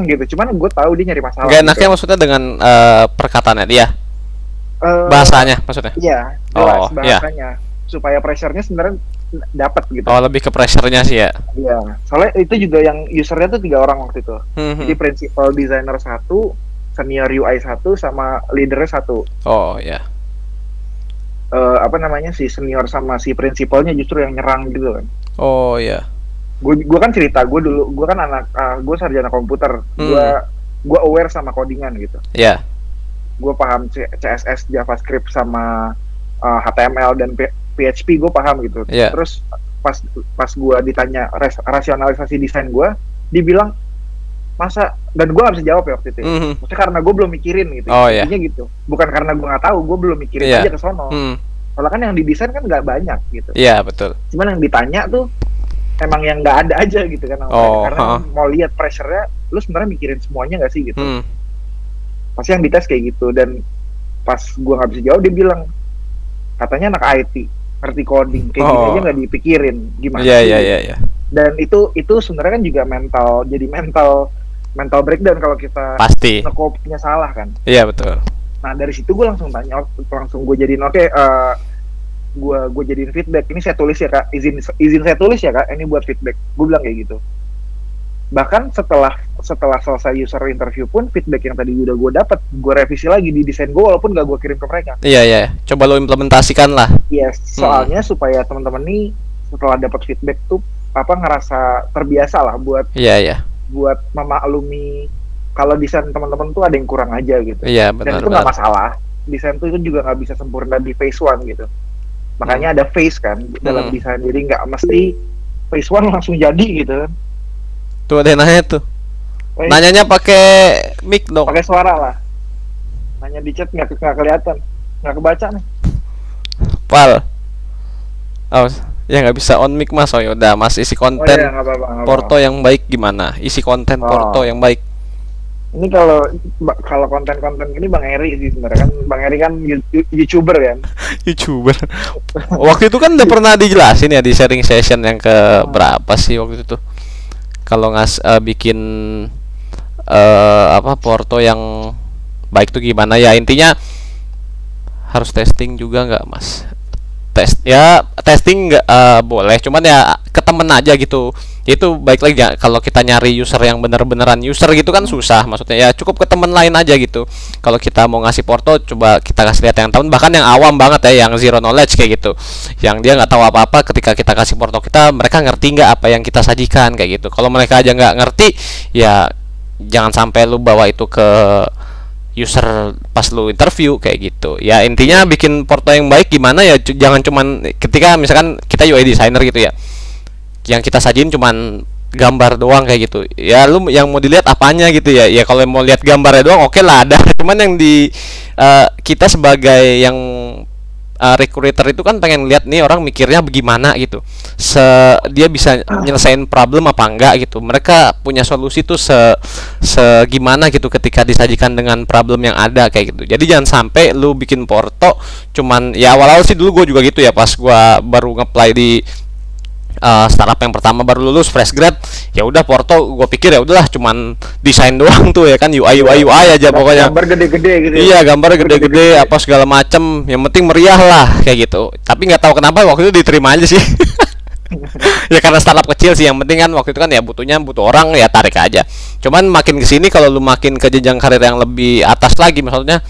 gitu. Cuman gue tahu dia nyari masalah. Nggak enaknya gitu. Maksudnya dengan perkataannya dia? Bahasanya maksudnya? Iya, jelas bahasanya. Supaya pressure-nya sebenarnya dapat gitu. Oh, lebih ke pressure-nya sih ya? Iya, soalnya itu juga yang usernya tuh 3 orang waktu itu. Jadi principal designer 1, senior UI 1, sama leadernya 1. Oh iya. Si senior sama si principalnya justru yang nyerang gitu kan. Oh iya. Gue kan cerita, gue kan gue sarjana komputer. Gue aware sama codingan gitu. Iya. Gue paham CSS, JavaScript sama HTML dan PHP gue paham gitu. Terus pas gue ditanya rasionalisasi desain gue, dibilang masa, dan gue gak bisa jawab ya waktu itu. Maksudnya karena gue belum mikirin gitu. Intinya gitu. Bukan karena gue nggak tahu, gue belum mikirin aja ke sono. Soalnya kan yang didesain kan nggak banyak gitu. Iya betul. Cuman yang ditanya tuh emang yang nggak ada aja gitu kan. Karena mau lihat pressure-nya, lu sebenarnya mikirin semuanya nggak sih gitu. Pasti yang dites kayak gitu. Dan pas gue nggak bisa jawab, dia bilang katanya anak IT ngerti coding kayak gini aja nggak dipikirin gimana. Iya. Dan itu sebenarnya kan juga jadi mental breakdown kalau kita pasti nge-copy-nya salah kan. Iya betul. Nah dari situ gue langsung gue jadiin gue jadiin feedback. Ini saya tulis ya kak, izin saya tulis ya kak, ini buat feedback. Gue bilang kayak gitu. Bahkan setelah selesai user interview pun feedback yang tadi udah gue dapat, gue revisi lagi di desain gue walaupun gak gue kirim ke mereka. Iya. Coba lo implementasikan lah. Yes, soalnya supaya teman-teman nih setelah dapat feedback tuh ngerasa terbiasa lah buat buat memaklumi kalau desain teman-teman tuh ada yang kurang aja gitu. Iya benar. Dan itu nggak masalah. Desain tuh itu juga nggak bisa sempurna di phase 1 gitu. Makanya ada phase kan dalam desain, jadi nggak mesti phase 1 langsung jadi gitu. Tuh ada yang nanya tuh. Nanyanya pakai mic dong. Pakai suara lah. Nanya di chat nggak kelihatan, nggak kebaca nih. Pal. Ya nggak bisa on mic mas. Yaudah mas, isi konten nggak apa-apa. Porto yang baik gimana? Isi konten Porto yang baik. Ini kalau konten-konten ini Bang Eri sih sebenarnya kan. Bang Eri kan YouTuber kan. YouTuber. Waktu itu kan udah pernah dijelasin ya di sharing session yang ke berapa sih waktu itu tuh. Kalau bikin Porto yang baik tuh gimana ya, intinya harus testing juga nggak mas? Testing nggak boleh, cuman ya ke temen aja gitu. Itu baik lagi ya, kalau kita nyari user yang beneran user gitu kan susah, maksudnya ya cukup ke temen lain aja gitu. Kalau kita mau ngasih Porto, coba kita kasih lihat yang tahun, bahkan yang awam banget ya, yang zero knowledge kayak gitu, yang dia nggak tahu apa-apa. Ketika kita kasih Porto kita, mereka ngerti nggak apa yang kita sajikan kayak gitu. Kalau mereka aja nggak ngerti, ya jangan sampai lu bawa itu ke user pas lu interview kayak gitu. Ya intinya bikin Porto yang baik gimana ya, jangan cuman ketika misalkan kita UI designer gitu ya, yang kita sajin cuman gambar doang kayak gitu. Ya lu yang mau dilihat apanya gitu ya. Ya kalau mau lihat gambarnya doang oke lah ada. Cuman yang di kita sebagai yang recruiter itu kan pengen lihat nih orang mikirnya bagaimana gitu. Dia bisa nyelesain problem apa enggak gitu. Mereka punya solusi tuh segimana gitu ketika disajikan dengan problem yang ada kayak gitu. Jadi jangan sampai lu bikin porto cuman ya awal-awal sih dulu gue juga gitu ya, pas gue baru nge-apply di startup yang pertama baru lulus fresh grad, ya udah porto gue pikir ya udahlah cuman desain doang tuh ya kan, UI aja pokoknya, gambar gede-gede gitu iya gambar gede-gede apa segala macem, yang penting meriah lah kayak gitu. Tapi nggak tahu kenapa waktu itu diterima aja sih. Ya karena startup kecil sih, yang penting kan waktu itu kan ya butuh orang ya tarik aja. Cuman makin kesini kalau lu makin ke jenjang karir yang lebih atas lagi, maksudnya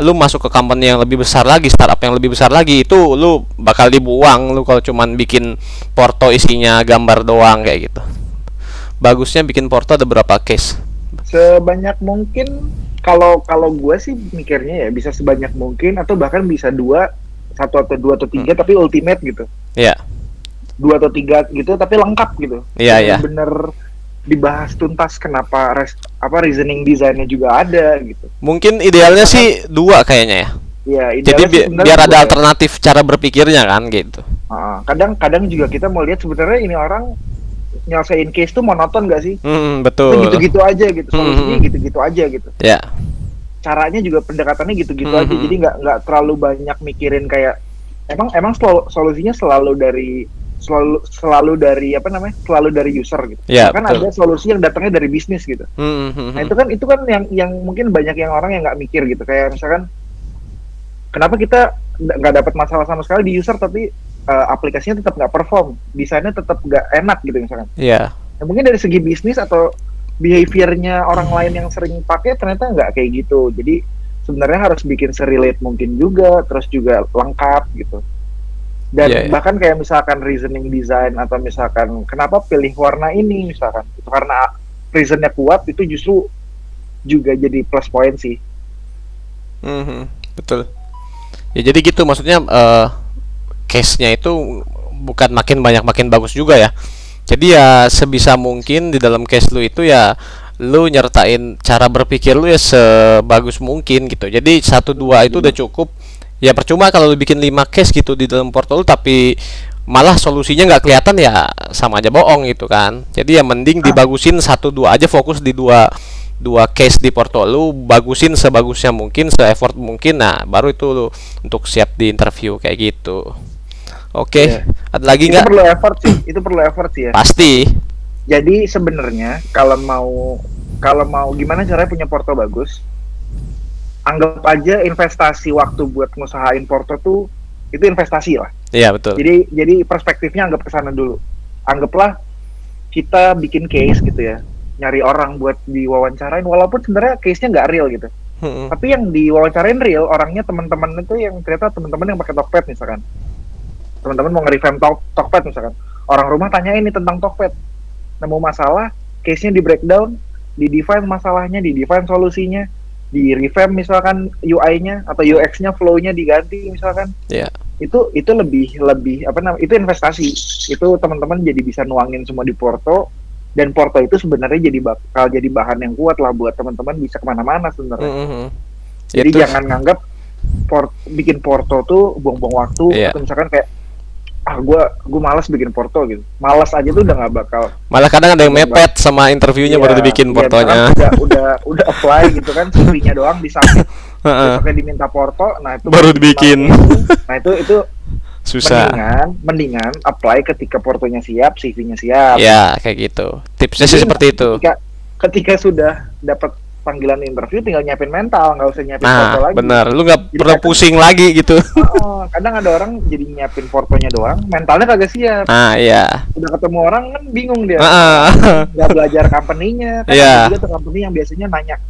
lu masuk ke company yang lebih besar lagi, startup yang lebih besar lagi, itu lu bakal dibuang lu kalau cuman bikin porto isinya gambar doang kayak gitu. Bagusnya bikin porto ada berapa case? Sebanyak mungkin. Kalau gue sih mikirnya ya bisa sebanyak mungkin, atau bahkan bisa 1 atau 2 atau 3 tapi ultimate gitu. Iya. 2 atau 3 gitu tapi lengkap gitu. Iya. Bener dibahas tuntas kenapa reasoning desainnya juga ada gitu. Mungkin idealnya sih 2 kayaknya ya. Iya, jadi biar ada alternatif cara berpikirnya kan gitu. Kadang juga kita mau lihat sebenarnya ini orang nyelesain case tuh monoton gak sih? Betul. Gitu-gitu aja gitu, solusinya gitu-gitu aja gitu. Ya. Caranya juga pendekatannya gitu-gitu aja. Jadi nggak terlalu banyak mikirin kayak emang solusinya selalu dari user gitu. Ya, kan ada solusi yang datangnya dari bisnis gitu. Nah itu kan yang mungkin banyak yang orang yang nggak mikir gitu. Kayak misalkan kenapa kita nggak dapat masalah sama sekali di user tapi aplikasinya tetap nggak perform, desainnya tetap nggak enak gitu misalkan. Iya. Ya, mungkin dari segi bisnis atau behaviornya orang lain yang sering pakai ternyata nggak kayak gitu. Jadi sebenarnya harus bikin serelate mungkin juga, terus juga lengkap gitu. Dan bahkan kayak misalkan reasoning design atau misalkan kenapa pilih warna ini misalkan, itu karena reasonnya kuat, itu justru juga jadi plus point sih. Betul. Ya jadi gitu maksudnya case-nya itu bukan makin banyak makin bagus juga ya. Jadi ya sebisa mungkin di dalam case lu itu ya lu nyertain cara berpikir lu ya sebagus mungkin gitu. Jadi 1-2 itu udah cukup. Ya percuma kalau lu bikin 5 case gitu di dalam portfolio tapi malah solusinya nggak kelihatan, ya sama aja bohong gitu kan. Jadi ya mending dibagusin 1-2 aja, fokus di dua case di portfolio, bagusin sebagusnya mungkin, se-effort mungkin. Nah baru itu lu untuk siap di interview kayak gitu. Oke. Ada lagi nggak? Itu perlu effort sih ya. Pasti. Jadi sebenarnya kalau mau gimana caranya punya porto bagus, anggap aja investasi waktu buat ngusahain porto tuh itu investasi lah. Iya betul. Jadi perspektifnya anggap kesana dulu. Anggaplah kita bikin case gitu ya, nyari orang buat diwawancarain, walaupun sebenarnya case-nya nggak real gitu. Tapi yang diwawancarain real, orangnya teman-teman itu yang ternyata teman-teman yang pakai Tokped misalkan. Teman-teman mau nge-revamp Tokped misalkan. Orang rumah tanya ini tentang Tokped. Nemu masalah, case-nya di breakdown, di define masalahnya, di define solusinya, di revamp misalkan UI-nya atau UX-nya, flow-nya diganti misalkan. Iya. Itu lebih itu investasi. Itu teman-teman jadi bisa nuangin semua di porto, dan porto itu sebenarnya bakal jadi bahan yang kuat lah buat teman-teman bisa kemana-mana sebenarnya. Jadi jangan nganggap bikin porto tuh buang-buang waktu, atau misalkan kayak gue malas bikin porto gitu. Malas aja tuh udah nggak bakal. Malah kadang ada yang mepet sama interviewnya baru dibikin portonya. Udah apply gitu kan, CV-nya doang disubmit. Besoknya diminta porto, nah itu baru dibikin. Nah itu susah. Mendingan apply ketika portonya siap, CV-nya siap. Ya kayak gitu. Tipsnya sih seperti itu. Ketika sudah dapat panggilan interview, tinggal nyiapin mental, nggak usah nyiapin porto lagi. Benar, lu nggak perlu pusing lagi gitu. Kadang ada orang jadi nyiapin portonya doang, mentalnya kagak siap. Iya. Udah ketemu orang kan bingung dia. Nggak belajar company-nya, kan juga tuh company yang biasanya nanya,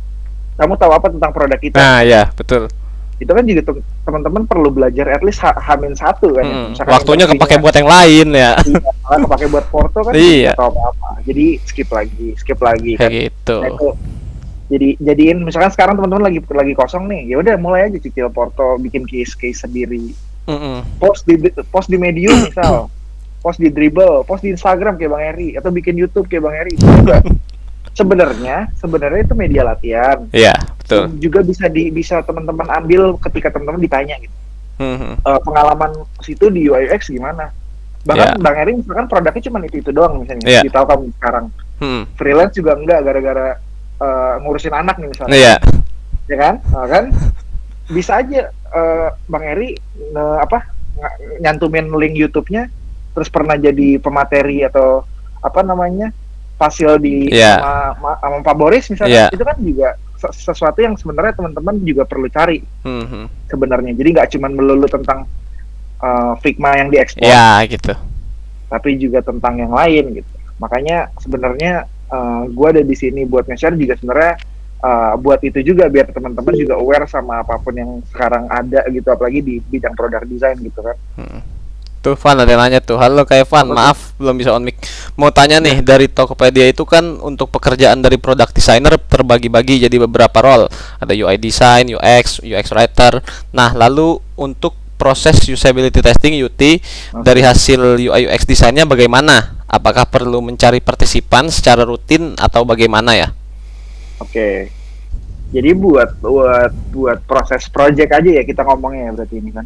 kamu tahu apa tentang produk kita? Iya, betul. Itu kan juga teman-teman perlu belajar at least H-1 kan. Waktunya kepake buat yang lain ya. Iya, kepake buat porto kan. Iya. Atau apa. Jadi skip lagi kayak kan. Gitu. Nah, itu jadiin misalkan sekarang teman-teman lagi kosong nih, ya udah mulai aja cicil porto, bikin case sendiri. Post di Medium misal, post di Dribble, post di Instagram kayak Bang Eri, atau bikin YouTube kayak Bang Eri. Sebenarnya itu media latihan. Iya, betul. Juga bisa teman-teman ambil ketika teman-teman ditanya gitu. pengalaman situ di UI UX gimana. Bahkan Bang Eri misalkan produknya cuma itu doang misalnya di Telkom sekarang. Freelance juga enggak gara-gara ngurusin anak nih misalnya. Ya kan? Kan bisa aja Bang Eri nyantumin link YouTube-nya terus pernah jadi pemateri atau fasil di sama Pak Boris misalnya. Itu kan juga sesuatu yang sebenarnya teman-teman juga perlu cari sebenarnya. Jadi nggak cuma melulu tentang Figma yang diekspor, gitu. Tapi juga tentang yang lain gitu. Makanya sebenarnya gue ada di sini buat nge-share juga sebenarnya buat itu juga biar teman-teman juga aware sama apapun yang sekarang ada gitu, apalagi di bidang product design gitu kan. Tuh Van ada yang nanya tuh, halo Kak Evan, maaf belum bisa on mic. Mau tanya nih, dari Tokopedia itu kan untuk pekerjaan dari product designer terbagi-bagi jadi beberapa role. Ada UI design, UX writer. Nah, lalu untuk proses usability testing UT dari hasil UI UX desainnya bagaimana? Apakah perlu mencari partisipan secara rutin atau bagaimana ya? Oke. Jadi buat proses project aja ya kita ngomongnya ya berarti ini kan.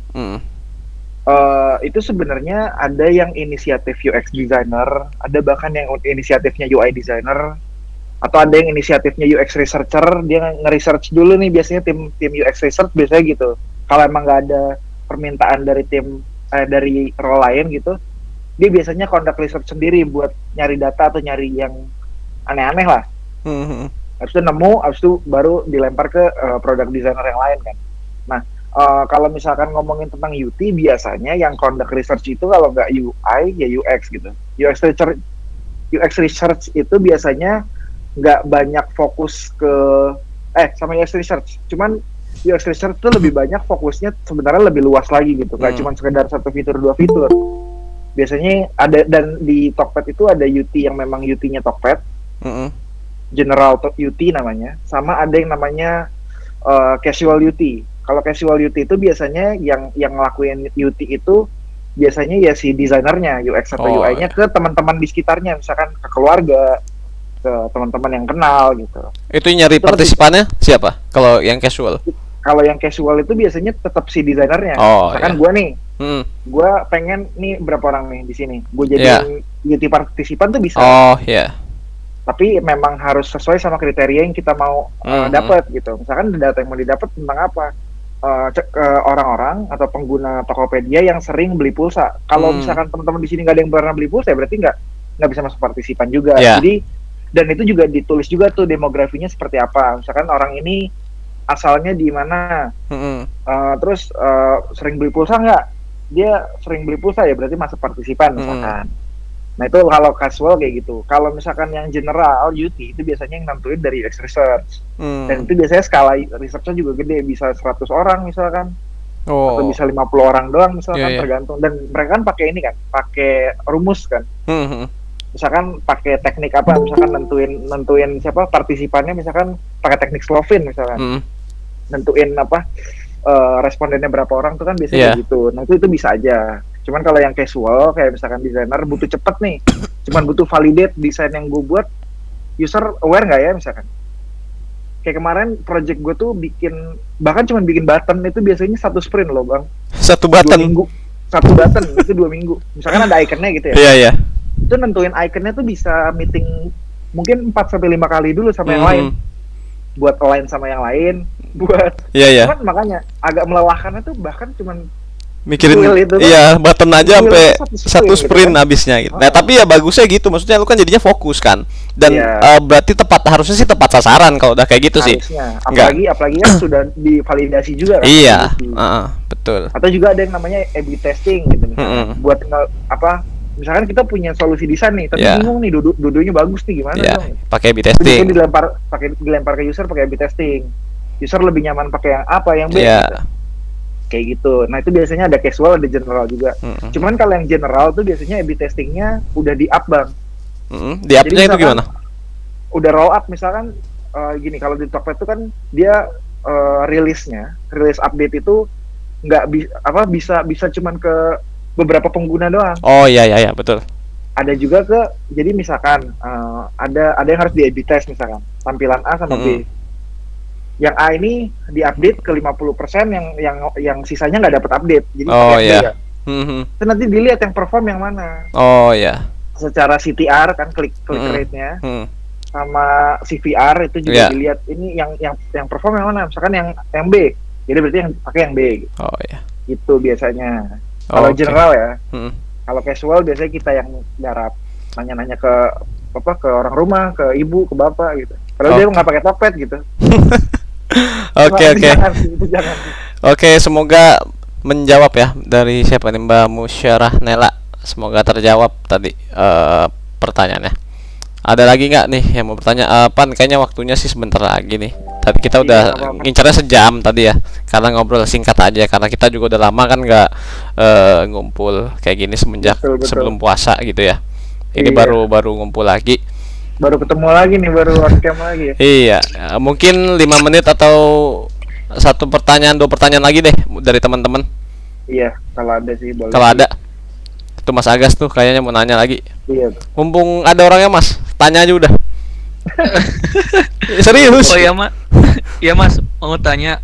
Itu sebenarnya ada yang inisiatif UX designer, ada bahkan yang inisiatifnya UI designer, atau ada yang inisiatifnya UX researcher. Dia nge-research dulu nih, biasanya tim UX research biasanya gitu. Kalau emang nggak ada permintaan dari dari role lain gitu, dia biasanya conduct research sendiri buat nyari data atau nyari yang aneh-aneh lah. Habis itu nemu, habis itu baru dilempar ke product designer yang lain kan. Nah, kalau misalkan ngomongin tentang UT, biasanya yang conduct research itu kalau nggak UI ya UX gitu. UX research itu biasanya nggak banyak fokus ke sama UX research. Cuman UX research itu lebih banyak fokusnya sebenarnya lebih luas lagi gitu. Nggak cuma sekedar satu fitur, dua fitur. Biasanya ada, dan di Tokped itu ada UT yang memang UT-nya Tokped, General UT namanya, sama ada yang namanya Casual UT. Kalau Casual UT itu biasanya yang ngelakuin UT itu biasanya ya si desainernya UX atau UI-nya ke teman-teman di sekitarnya, misalkan ke keluarga, ke teman-teman yang kenal gitu. Itu nyari itu partisipannya siapa? Kalau yang casual? Kalau yang casual itu biasanya tetap si desainernya. Misalkan gue nih, gue pengen nih berapa orang nih di sini, gue jadi UT partisipan tuh bisa. Tapi memang harus sesuai sama kriteria yang kita mau dapat gitu. Misalkan data yang mau didapat tentang apa? Orang-orang atau pengguna Tokopedia yang sering beli pulsa. Kalau misalkan teman-teman di sini nggak ada yang pernah beli pulsa, berarti nggak bisa masuk partisipan juga. Jadi, dan itu juga ditulis juga tuh demografinya seperti apa. Misalkan orang ini asalnya di mana, terus sering beli pulsa nggak? Dia sering beli pulsa ya berarti masuk partisipan misalkan. Nah itu kalau casual kayak gitu. Kalau misalkan yang general UT itu biasanya yang nentuin dari UX research. Dan itu biasanya skala researchnya juga gede, bisa 100 orang misalkan. Atau bisa 50 orang doang misalkan, tergantung. Dan mereka kan pakai ini kan, pakai rumus kan. Misalkan pakai teknik apa, misalkan nentuin siapa partisipannya, misalkan pakai teknik Slovin misalkan. Nentuin apa respondennya berapa orang tuh kan biasanya gitu. Nah itu bisa aja. Cuman kalau yang casual kayak misalkan desainer butuh cepet nih, cuman butuh validate desain yang gue buat, user aware nggak ya misalkan. Kayak kemarin project gue tuh bahkan cuman bikin button itu biasanya 1 sprint loh bang. 1 button? 1 button itu 2 minggu. Misalkan ada iconnya gitu ya. Iya. Itu nentuin iconnya tuh bisa meeting mungkin 4-5 kali dulu sama yang lain. Buat align sama yang lain, buat. Cuman makanya agak melelahkannya tuh bahkan cuman mikirin button aja sampai 1 sprint gitu habisnya gitu. Nah tapi ya bagusnya gitu, maksudnya lu kan jadinya fokus kan, dan berarti harusnya sih tepat sasaran kalau udah kayak gitu harusnya. Sih apalagi kan sudah divalidasi juga kan. Betul. Atau juga ada yang namanya A/B testing gitu misalnya. Buat misalkan kita punya solusi desain nih, tapi bingung nih dua-duanya bagus nih gimana dong? Pakai A/B testing. Dilempar ke user pakai A/B testing. User lebih nyaman pakai yang apa, yang B gitu. Kayak gitu. Nah itu biasanya ada casual, ada general juga. Cuman kalau yang general tuh biasanya A/B testingnya udah di up bang. Di upnya itu gimana? Udah roll up misalkan gini, kalau di Tokped itu kan dia rilis update itu nggak bisa cuman ke beberapa pengguna doang. Iya betul. Ada juga jadi misalkan ada yang harus di A/B test misalkan tampilan A sama B. Yang A ini diupdate ke 50%, yang sisanya nggak dapat update. Jadi iya. Itu nanti dilihat yang perform yang mana. Oh iya. Secara CTR kan klik rate-nya. Sama CVR itu juga dilihat ini yang perform yang mana. Misalkan yang B. Jadi berarti yang pakai yang B gitu. Oh iya. Itu biasanya. Kalau general ya. Kalau casual biasanya kita yang garap, nanya-nanya ke orang rumah, ke ibu, ke bapak gitu. Kalau dia nggak pakai Tokped gitu. Oke. Jangan. Oke, semoga menjawab ya dari siapa nih, Mbak Musyarah Nela. Semoga terjawab tadi pertanyaannya. Ada lagi nggak nih yang mau bertanya? Pan, kayaknya waktunya sih sebentar lagi nih. Tapi kita udah ngincarnya sejam tadi ya, karena ngobrol singkat aja. Karena kita juga udah lama kan nggak ngumpul kayak gini semenjak sebelum puasa gitu ya. Ini baru ngumpul lagi. Baru ketemu lagi nih, baru on cam lagi. Iya, mungkin 5 menit atau 1 pertanyaan, 2 pertanyaan lagi deh dari teman-teman. Iya, kalau ada sih boleh. Kalau ada. Itu Mas Agas tuh kayaknya mau nanya lagi. Iya. Mumpung ada orangnya, Mas, tanya aja udah. Serius? Oh iya, Mas. Iya, Mas, mau tanya,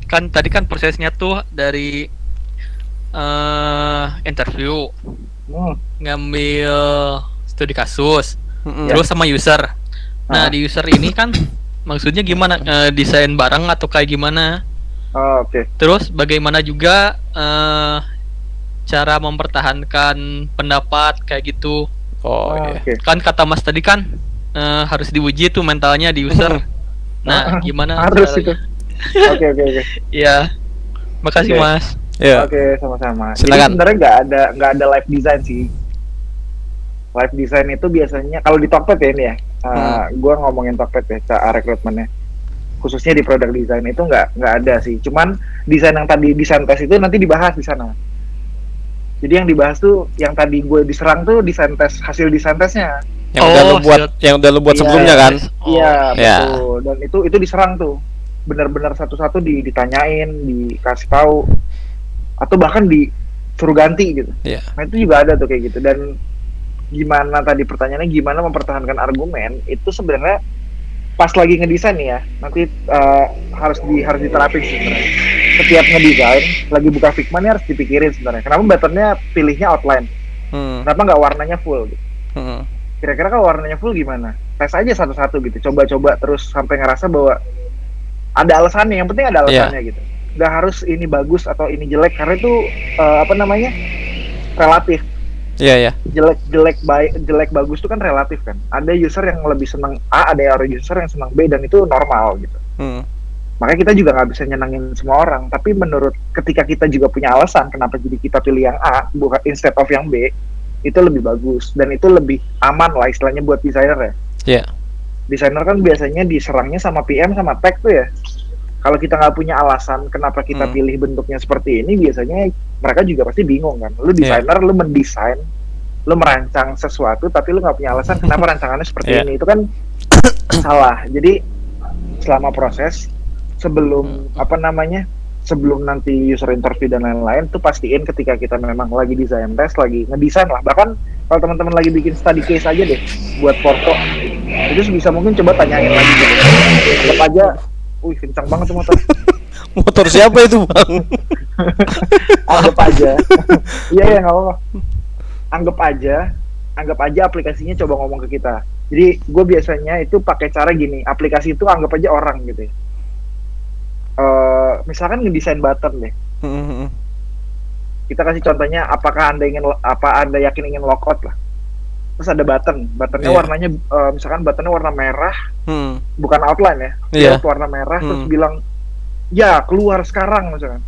kan tadi kan prosesnya tuh dari interview, ngambil studi kasus, terus sama user. Nah, di user ini kan maksudnya gimana, desain bareng atau kayak gimana? Oke. Terus bagaimana juga cara mempertahankan pendapat kayak gitu? Iya. Kan kata Mas tadi kan harus diuji tuh mentalnya di user. Nah, gimana harus caranya? itu. Oke. Iya. Makasih, Mas. Iya. Oke, sama-sama. Silakan. Jadi sebenarnya nggak ada live design sih. Live design itu biasanya kalau di Tokped ya ini ya. Gue ngomongin Tokped ya, cara rekrutmennya. Khususnya di product design itu nggak ada sih. Cuman desain yang tadi desain tes itu nanti dibahas di sana. Jadi yang dibahas tuh yang tadi gue diserang tuh desain tes, hasil desain tesnya. Yang udah lu buat sebelumnya kan? Iya, betul. Dan itu diserang tuh. Benar-benar satu-satu ditanyain, dikasih tahu, atau bahkan disuruh ganti gitu. Nah itu juga ada tuh kayak gitu. Dan gimana tadi pertanyaannya, gimana mempertahankan argumen, itu sebenarnya pas lagi ngedesain nih ya, nanti harus diterapin sih sebenarnya. Setiap ngedesain, lagi buka Figma nih harus dipikirin sebenarnya. Kenapa buttonnya pilihnya outline? Kenapa nggak warnanya full gitu? Kira-kira kalau warnanya full gimana? Tes aja satu-satu gitu, coba-coba terus sampai ngerasa bahwa ada alasannya. Yang penting ada alasannya gitu. Nggak harus ini bagus atau ini jelek, karena itu relatif. Iya. Jelek bagus itu kan relatif kan. Ada user yang lebih senang A, ada user yang senang B, dan itu normal gitu. Makanya kita juga nggak bisa nyenangin semua orang. Tapi menurut ketika kita juga punya alasan kenapa jadi kita pilih yang A bukan instead of yang B, itu lebih bagus dan itu lebih aman lah istilahnya buat desainer ya. Iya. Desainer kan biasanya diserangnya sama PM sama tech tuh ya. Kalau kita nggak punya alasan kenapa kita pilih bentuknya seperti ini, biasanya mereka juga pasti bingung kan. Lu desainer, lu mendesain, lu merancang sesuatu, tapi lu nggak punya alasan kenapa rancangannya seperti ini. Itu kan salah. Jadi selama proses, sebelum sebelum nanti user interview dan lain-lain, tuh pastiin ketika kita memang lagi desain test, lagi ngedesain lah. Bahkan kalau teman-teman lagi bikin study case aja deh, buat foto, itu bisa mungkin coba tanyain lagi gitu. Anggap aja, wih kencang banget tuh motor. Motor siapa itu, Bang? Anggap aja. Iya nggak apa-apa. Anggap aja aplikasinya coba ngomong ke kita. Jadi gue biasanya itu pakai cara gini, aplikasi itu anggap aja orang gitu ya. Misalkan ngedesain button deh. Kita kasih contohnya, apakah anda yakin ingin lockout lah. Terus ada buttonnya warnanya misalkan buttonnya warna merah, bukan outline ya, warna merah, terus bilang ya keluar sekarang misalkan.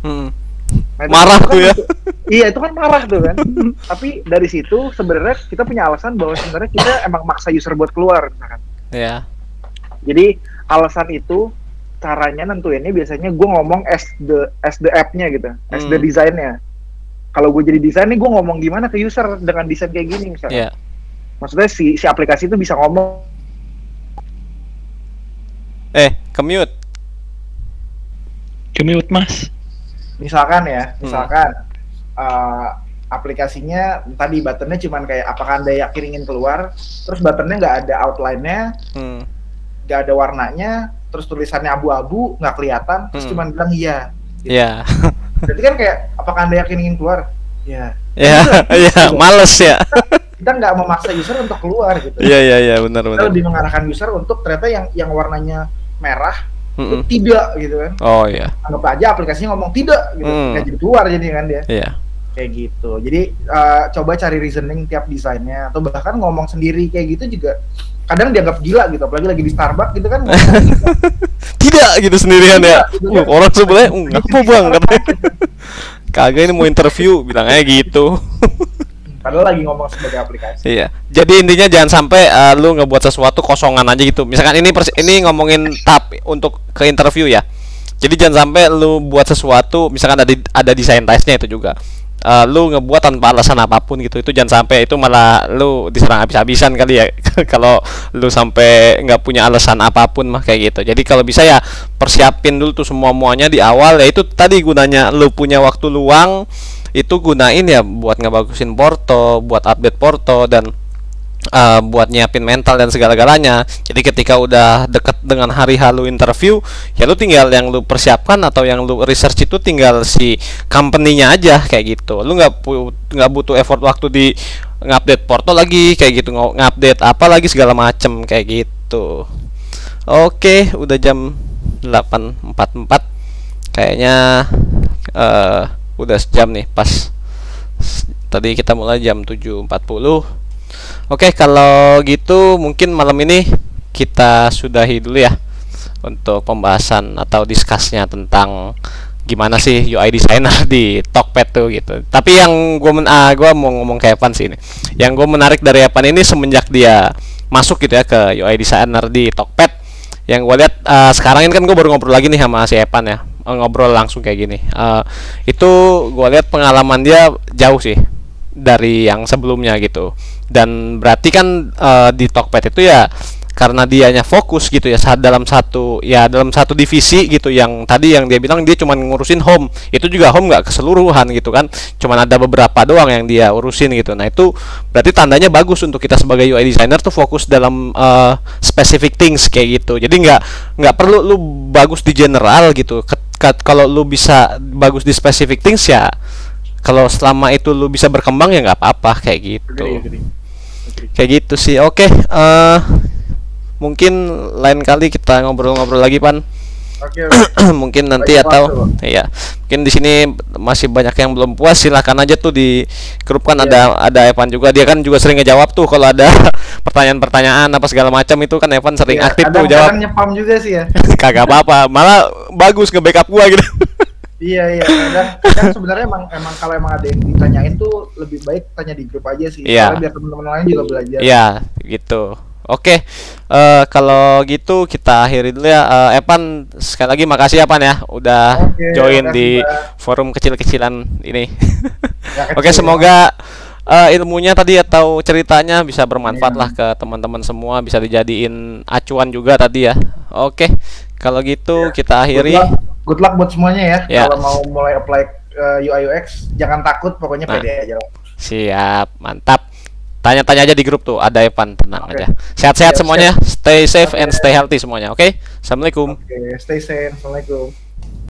Nah, marah tuh ya. Iya itu kan marah tuh kan. Tapi dari situ sebenarnya kita punya alasan bahwa sebenarnya kita emang maksa user buat keluar misalkan. Iya. Jadi alasan itu caranya nentuinnya biasanya gue ngomong as the app-nya gitu, as the desainnya. Kalau gue jadi desain nih, gue ngomong gimana ke user dengan desain kayak gini misalnya. Maksudnya si aplikasi itu bisa ngomong. Kemute Mas. Misalkan aplikasinya tadi buttonnya cuman kayak apakah anda yakin ingin keluar, terus buttonnya nggak ada outline-nya, nggak ada warnanya, terus tulisannya abu-abu, nggak kelihatan, terus cuma bilang iya. Iya. Berarti kan kayak, apakah Anda yakin ingin keluar? Ya. Iya, males ya. Kita nggak memaksa user untuk keluar gitu. Iya, benar. Kita lebih mengarahkan user untuk ternyata yang warnanya merah itu tidak gitu kan. Oh iya. Anggap aja aplikasinya ngomong tidak gitu. Nggak jadi keluar jadi kan dia. Iya. Kayak gitu. Jadi coba cari reasoning tiap desainnya, atau bahkan ngomong sendiri kayak gitu juga kadang dianggap gila gitu, apalagi lagi di Starbucks gitu kan. Tidak gitu sendirian ya. Gitu kan. Orang sebelah ngapa bang katanya. Kagak ini mau interview bilangnya gitu. Padahal lagi ngomong sebagai aplikasi. Iya. Jadi intinya jangan sampai lu ngebuat sesuatu kosongan aja gitu. Misalkan ini ngomongin tahap untuk ke interview ya. Jadi jangan sampai lu buat sesuatu, misalkan ada desain testnya itu juga. Lu ngebuat tanpa alasan apapun gitu, itu jangan sampai, itu malah lu diserang habis-habisan kali ya. Kalau lu sampai nggak punya alasan apapun mah kayak gitu. Jadi kalau bisa ya persiapin dulu tuh semuanya di awal, ya itu tadi gunanya lu punya waktu luang, itu gunain ya buat ngebagusin porto, buat update porto, dan buat nyiapin mental dan segala-galanya. Jadi ketika udah deket dengan hari lu interview, ya lu tinggal yang lu persiapkan atau yang lu research itu tinggal si company-nya aja kayak gitu. Lu nggak butuh effort waktu di ngupdate porto lagi kayak gitu, ngupdate apa lagi segala macem kayak gitu. Oke, udah jam 8.44 kayaknya, udah sejam nih pas. Tadi kita mulai jam 7.40. Oke, kalau gitu mungkin malam ini kita sudahi dulu ya untuk pembahasan atau discussnya tentang gimana sih UI designer di Tokped tuh gitu. Tapi yang gua mau ngomong ke Evan sih ini. Yang gue menarik dari Evan ini semenjak dia masuk gitu ya ke UI designer di Tokped. Yang gue lihat sekarang ini kan gue baru ngobrol lagi nih sama si Evan ya, ngobrol langsung kayak gini. Itu gue lihat pengalaman dia jauh sih dari yang sebelumnya gitu. Dan berarti kan di Tokped itu ya karena dianya fokus gitu ya dalam satu divisi gitu, yang tadi yang dia bilang dia cuma ngurusin home, itu juga home nggak keseluruhan gitu kan, cuman ada beberapa doang yang dia urusin gitu. Nah itu berarti tandanya bagus untuk kita sebagai UI designer tuh fokus dalam specific things kayak gitu. Jadi nggak perlu lu bagus di general gitu. Kalau lu bisa bagus di specific things ya, kalau selama itu lu bisa berkembang ya nggak apa-apa kayak gitu. Kayak gitu sih. Oke, mungkin lain kali kita ngobrol-ngobrol lagi, Pan. Oke. Mungkin nanti atau ya, mungkin di sini masih banyak yang belum puas, silakan aja tuh di grup kan. Ada Evan juga, dia kan juga sering ngejawab tuh kalau ada pertanyaan-pertanyaan apa segala macam, itu kan Evan sering aktif tuh jawab. Kadang nyepam juga sih ya. Kagak apa-apa, malah bagus nge-backup gua gitu. Iya, kadang sebenarnya emang kalau ada yang ditanyain tuh lebih baik tanya di grup aja sih. Iya. Biar teman-teman lain juga belajar. Iya, gitu. Oke, kalau gitu kita akhiri dulu ya. Evan, sekali lagi makasih ya Pan ya, udah join di forum kecil-kecilan ini. Ya, Oke, semoga ilmunya tadi atau ceritanya bisa bermanfaat lah ke teman-teman semua, bisa dijadiin acuan juga tadi ya. Oke, kalau gitu kita akhiri. Good luck buat semuanya ya. Kalau mau mulai apply UI UX, jangan takut, pokoknya pede aja lah. Siap, mantap. Tanya-tanya aja di grup tuh, ada Evan, tenang aja. Sehat-sehat semuanya, stay safe and stay healthy semuanya. Oke, Assalamualaikum. Oke, stay safe, Assalamualaikum.